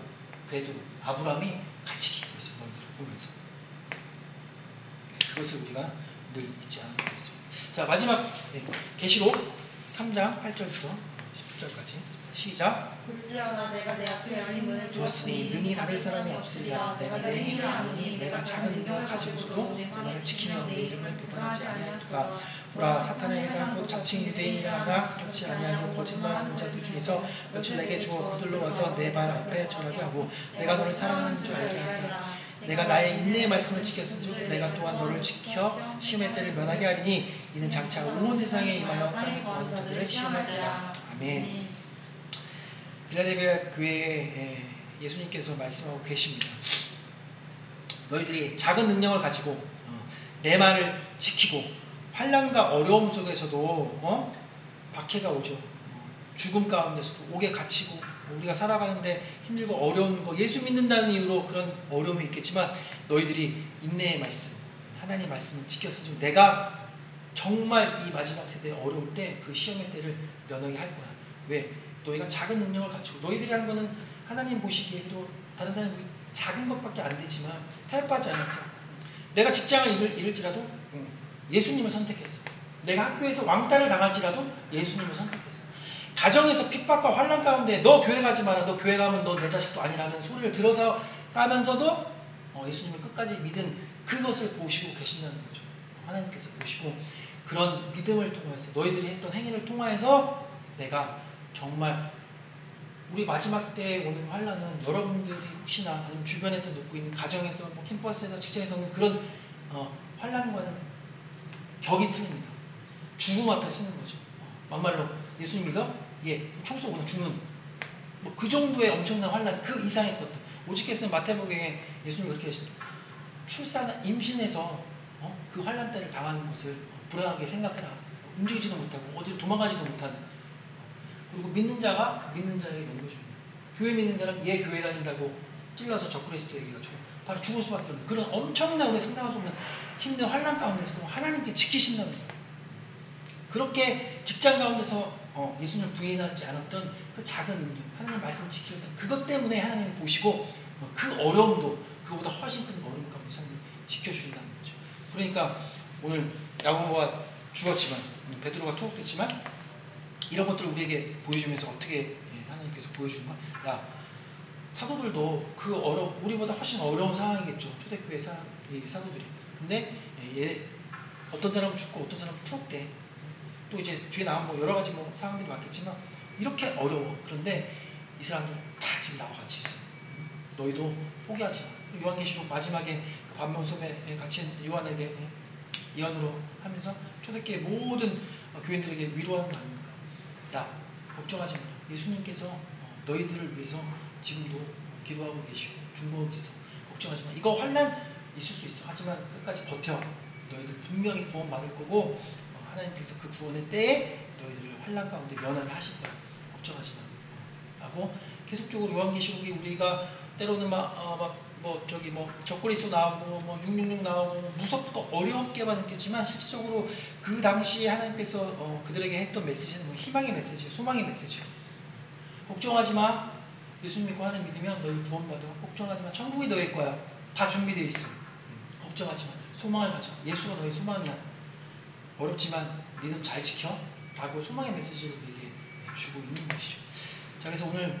베드로, 아브라함이 같이 기뻐했어요. 너희들을 보면서. 그것을 우리가 늘 잊지 않으면 되겠습니다. 자, 마지막 계시록 3장 8절부터 10절까지 시작. 볼지어다 내가 내 앞에 열린 문을 두었으니 능히 닫을 사람이 없으리라. 내가 내 힘을 아노니 내가 작은 능력을 가지고서도 내 말을 지키며 내 이름을 배반하지 아니하였다. 보라 사탄의 해가 곧 자칭 유대인이라 하나 그렇지 아니하고 거짓말하는 자들 중에서 며칠 내게 주어 그들로 와서 내 발 앞에 절하게 하고 내가 너를 사랑하는 줄 알게 하리라. 내가 나의 인내의 말씀을 지켰으니 내가 또한 너를 지켜 시험의 때를 면하게 하리니 이는 장차 온 세상에 임하여 땅에 구하는 자들을 시험할 때라. 아멘. 빌라델비아 교회에 예수님께서 말씀하고 계십니다. 너희들이 작은 능력을 가지고 내 말을 지키고 환난과 어려움 속에서도 박해가 오죠. 죽음 가운데서도 옥에 갇히고 우리가 살아가는데 힘들고 어려운 거 예수 믿는다는 이유로 그런 어려움이 있겠지만 너희들이 인내의 말씀 하나님의 말씀을 지켰으니 내가 정말 이 마지막 세대에 어려울 때 그 시험의 때를 면하게 할 거야. 왜? 너희가 작은 능력을 가지고 너희들이 하는 거는 하나님 보시기에도 다른 사람이 작은 것밖에 안 되지만 타협하지 않았어. 내가 직장을 잃을지라도 예수님을 선택했어. 내가 학교에서 왕따를 당할지라도 예수님을 선택했어. 가정에서 핍박과 환난 가운데 너 교회 가지 마라. 너 교회 가면 너 내 자식도 아니라는 소리를 들어서 가면서도 예수님을 끝까지 믿은 그것을 보시고 계신다는 거죠. 하나님께서 보시고 그런 믿음을 통해서 너희들이 했던 행위를 통하여서 내가 정말 우리 마지막 때에 오는 환란은 여러분들이 혹시나 아니면 주변에서 겪고 있는 가정에서 뭐 캠퍼스에서 직장에서 오는 그런 환란과는 격이 틀립니다. 죽음 앞에 서는 거죠. 막말로 예수님 믿어? 예. 총 쏘고 그냥 죽는 뭐 그 정도의 엄청난 환란, 그 이상의 것들. 오직께서는 마태복음에 예수님 그렇게 하십니다. 출산, 임신해서 그 환란 때를 당하는 것을 불안하게 생각해라. 움직이지도 못하고 어디로 도망가지도 못하는. 그리고 믿는 자가 믿는 자에게 넘겨줍니다. 교회 믿는 사람 얘 교회 다닌다고 찔러서 적그리스도 얘기가지고 바로 죽을 수밖에 없는 그런 엄청난 우리 상상할 수 없는 힘든 환란 가운데서도 하나님께 지키신다는 거예요. 그렇게 직장 가운데서 예수님을 부인하지 않았던 그 작은 능력, 하나님 말씀 지키었던 그것 때문에 하나님을 보시고 그 어려움도 그보다 훨씬 큰 어려움 가운데 하나님 지켜주신다는 거죠. 그러니까 오늘 야고보가 죽었지만 베드로가 투옥됐지만 이런 것들을 우리에게 보여주면서 어떻게 하나님께서 보여주는 거야? 야, 사도들도 그 우리보다 훨씬 어려운 상황이겠죠. 초대교회 사도들이. 근데 어떤 사람은 죽고 어떤 사람은 투옥돼. 또 이제 뒤에 나온 뭐 여러 가지 뭐 상황들이 많겠지만 이렇게 어려워. 그런데 이 사람들 다 지금 나와 같이 있어. 너희도 포기하지 마. 요한계시록 마지막에 그 반면섬에 갇힌 요한에게 예언으로 하면서 초대교회 모든 교인들에게 위로하는 거 아닙니까? 야, 걱정하지 마라. 예수님께서 너희들을 위해서 지금도 기도하고 계시고 중보하고 있어. 걱정하지 마. 이거 환난 있을 수 있어. 하지만 끝까지 버텨. 너희들 분명히 구원 받을 거고 하나님께서 그 구원의 때에 너희들을 환난 가운데 면하게 하실 거야. 걱정하지 마. 라고 계속적으로 요한계시록이 우리가 때로는 적그리스도 나오고 뭐 666 나오고 무섭고 어렵게만 느꼈지만 실질적으로 그 당시에 하나님께서 그들에게 했던 메시지는 뭐 희망의 메시지예요. 소망의 메시지예요. 걱정하지 마. 예수 믿고 하나님 믿으면 너희 구원받아. 걱정하지 마. 천국이 너희 거야. 다 준비되어 있어. 걱정하지 마. 소망을 가져. 예수가 너희 소망이야. 어렵지만 믿음 잘 지켜. 라고 소망의 메시지를 우리에게 주고 있는 것이죠. 자, 그래서 오늘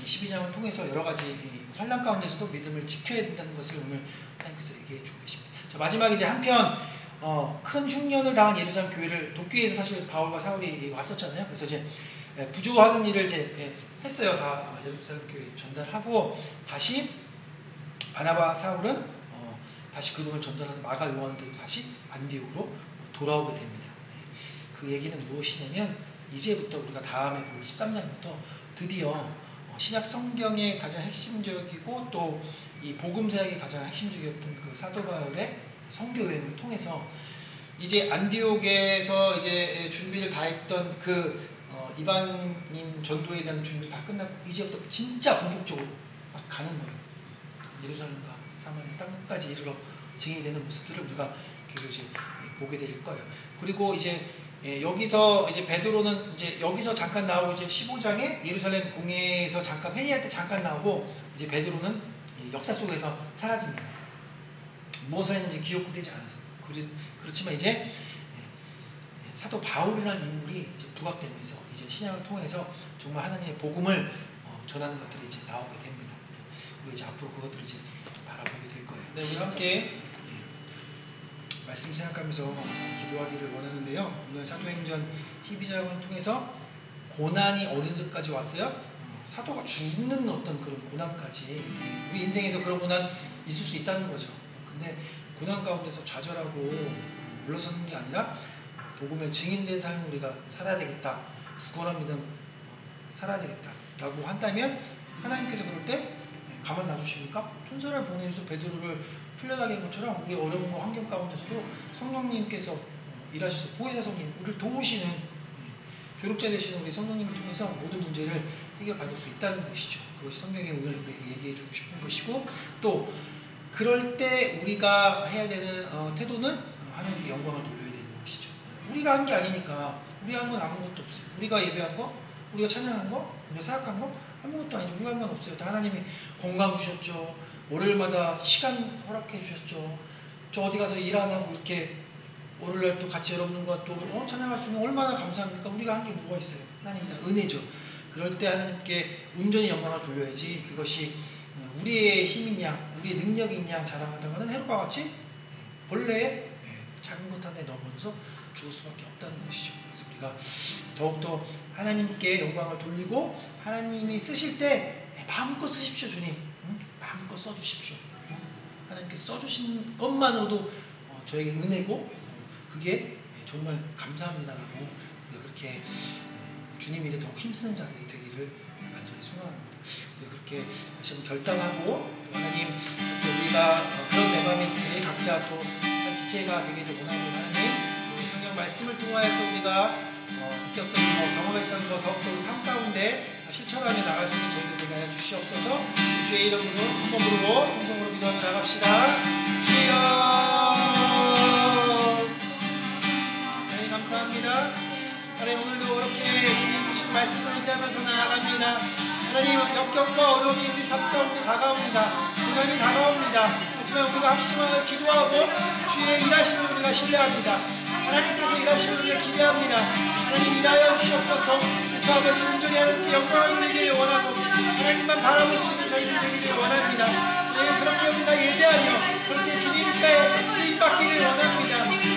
12장을 통해서 여러 가지 환난 가운데서도 믿음을 지켜야 된다는 것을 오늘 하나님께서 얘기해 주고 계십니다. 자, 마지막 이제 한편 큰 흉년을 당한 예루살렘 교회를 돕기 위해서 사실 바울과 사울이 왔었잖아요. 그래서 이제 부조하는 일을 이제 했어요. 다 예루살렘 교회에 전달하고 다시 바나바 사울은 다시 그동안 전달하는 마가 요한들도 다시 안디옥으로 돌아오게 됩니다. 그 얘기는 무엇이냐면 이제부터 우리가 다음에 볼 13장부터 드디어 신약 성경의 가장 핵심적이고 또 이 복음 사역이 가장 핵심적이었던 그 사도 바울의 선교 여행을 통해서 이제 안디옥에서 이제 준비를 다 했던 그 이방인 전도에 대한 준비 다 끝나고 이제부터 진짜 본격적으로 막 가는 거예요. 예루살렘과 사마리아 땅까지 이르러 증인이 되는 모습들을 우리가 계속 이제 보게 될 거예요. 그리고 이제 여기서 이제 베드로는 이제 여기서 잠깐 나오고 이제 15장에 예루살렘 공회에서 잠깐 회의할 때 잠깐 나오고 이제 베드로는 역사 속에서 사라집니다. 무엇을 했는지 기억도 되지 않아서 그렇지만 이제 사도 바울이라는 인물이 이제 부각되면서 이제 신약을 통해서 정말 하나님의 복음을 전하는 것들이 이제 나오게 됩니다. 우리 이제 앞으로 그것들을 이제 바라보게 될 거예요. 네, 우리 함께 말씀 생각하면서 기도하기를 원하는데요. 오늘 사도행전 12장을 통해서 고난이 어디서까지 왔어요? 사도가 죽는 어떤 그런 고난까지 우리 인생에서 그런 고난 있을 수 있다는 거죠. 근데 고난 가운데서 좌절하고 물러서는 게 아니라 복음의 증인된 삶을 우리가 살아야 되겠다. 구원한 믿음 살아야 되겠다. 라고 한다면 하나님께서 그럴 때 가만 놔주십니까? 천사를 보내서 베드로를 풀려나게 한 것처럼 우리 어려운 환경 가운데서도 성령님께서 일하셔서 보혜사 성령, 우리를 도우시는 조력자 되시는 우리 성령님을 통해서 모든 문제를 해결받을 수 있다는 것이죠. 그것이 성경에 오늘 우리에게 얘기해 주고 싶은 것이고 또 그럴 때 우리가 해야 되는 태도는 하나님께 영광을 돌려야 되는 것이죠. 우리가 한 게 아니니까 우리가 한 건 아무것도 없어요. 우리가 예배한 거, 우리가 찬양한 거, 우리가 사역한 거 아무것도 아니죠. 우리가 한 건 없어요. 다 하나님이 건강 주셨죠. 월요일마다 시간 허락해 주셨죠. 저 어디 가서 일 안 하고 이렇게 월요일날 또 같이 여러분과 또 찬양할 수 있는 얼마나 감사합니까? 우리가 한 게 뭐가 있어요? 하나님이 다 은혜죠. 그럴 때 하나님께 온전히 영광을 돌려야지 그것이 우리의 힘이냐 우리의 능력이 있냐 자랑하다가는 해롭과 같이 본래의 작은 것 하나에 넘어져서 죽을 수밖에 없다는 것이죠. 그래서 우리가 더욱더 하나님께 영광을 돌리고 하나님이 쓰실 때 마음껏 쓰십시오, 주님. 마음껏 써주십시오. 하나님께 써주신 것만으로도 저에게 은혜고 그게 정말 감사합니다라고 우리가 그렇게 주님 일에 더욱 힘쓰는 자들이 되기를 간절히 소원합니다. 우리가 그렇게 다시 한번 결단하고 또 하나님 또 우리가 그런 내 마음에 있으니 각자 또 한 지체가 되기를 원하는 하나님 우리 성경 말씀을 통하여서 우리가 느꼈던 거 경험했던 거 더욱더 우리 삶 가운데 실천하며 나갈 수 있는 저희들 되게 하여 주시옵소서. 주의 이름으로 한 번 부르고 통성으로 기도하며 나갑시다. 주여 하나님 감사합니다. 하나님 오늘도 그렇게 주님 주신 말씀을 의지하면서 나아갑니다. 하나님 역경과 어려움이 우리 삶 가운데 다가옵니다. 고난이 다가옵니다. 하지만 우리가 합심하여 기도하고 주의 일하심을 우리가 신뢰합니다. 하나님께서 일하심을 우리가 기대합니다. 하나님 일하여 주시옵소서. 그 아버지 온전히 하나님께 영광을 드리기를 원하고 하나님만 바라볼 수 있는 저희들 되기를 원합니다. 저희는 그렇게 우리가 예배하며 그렇게 주님께 쓰임받기를 원합니다.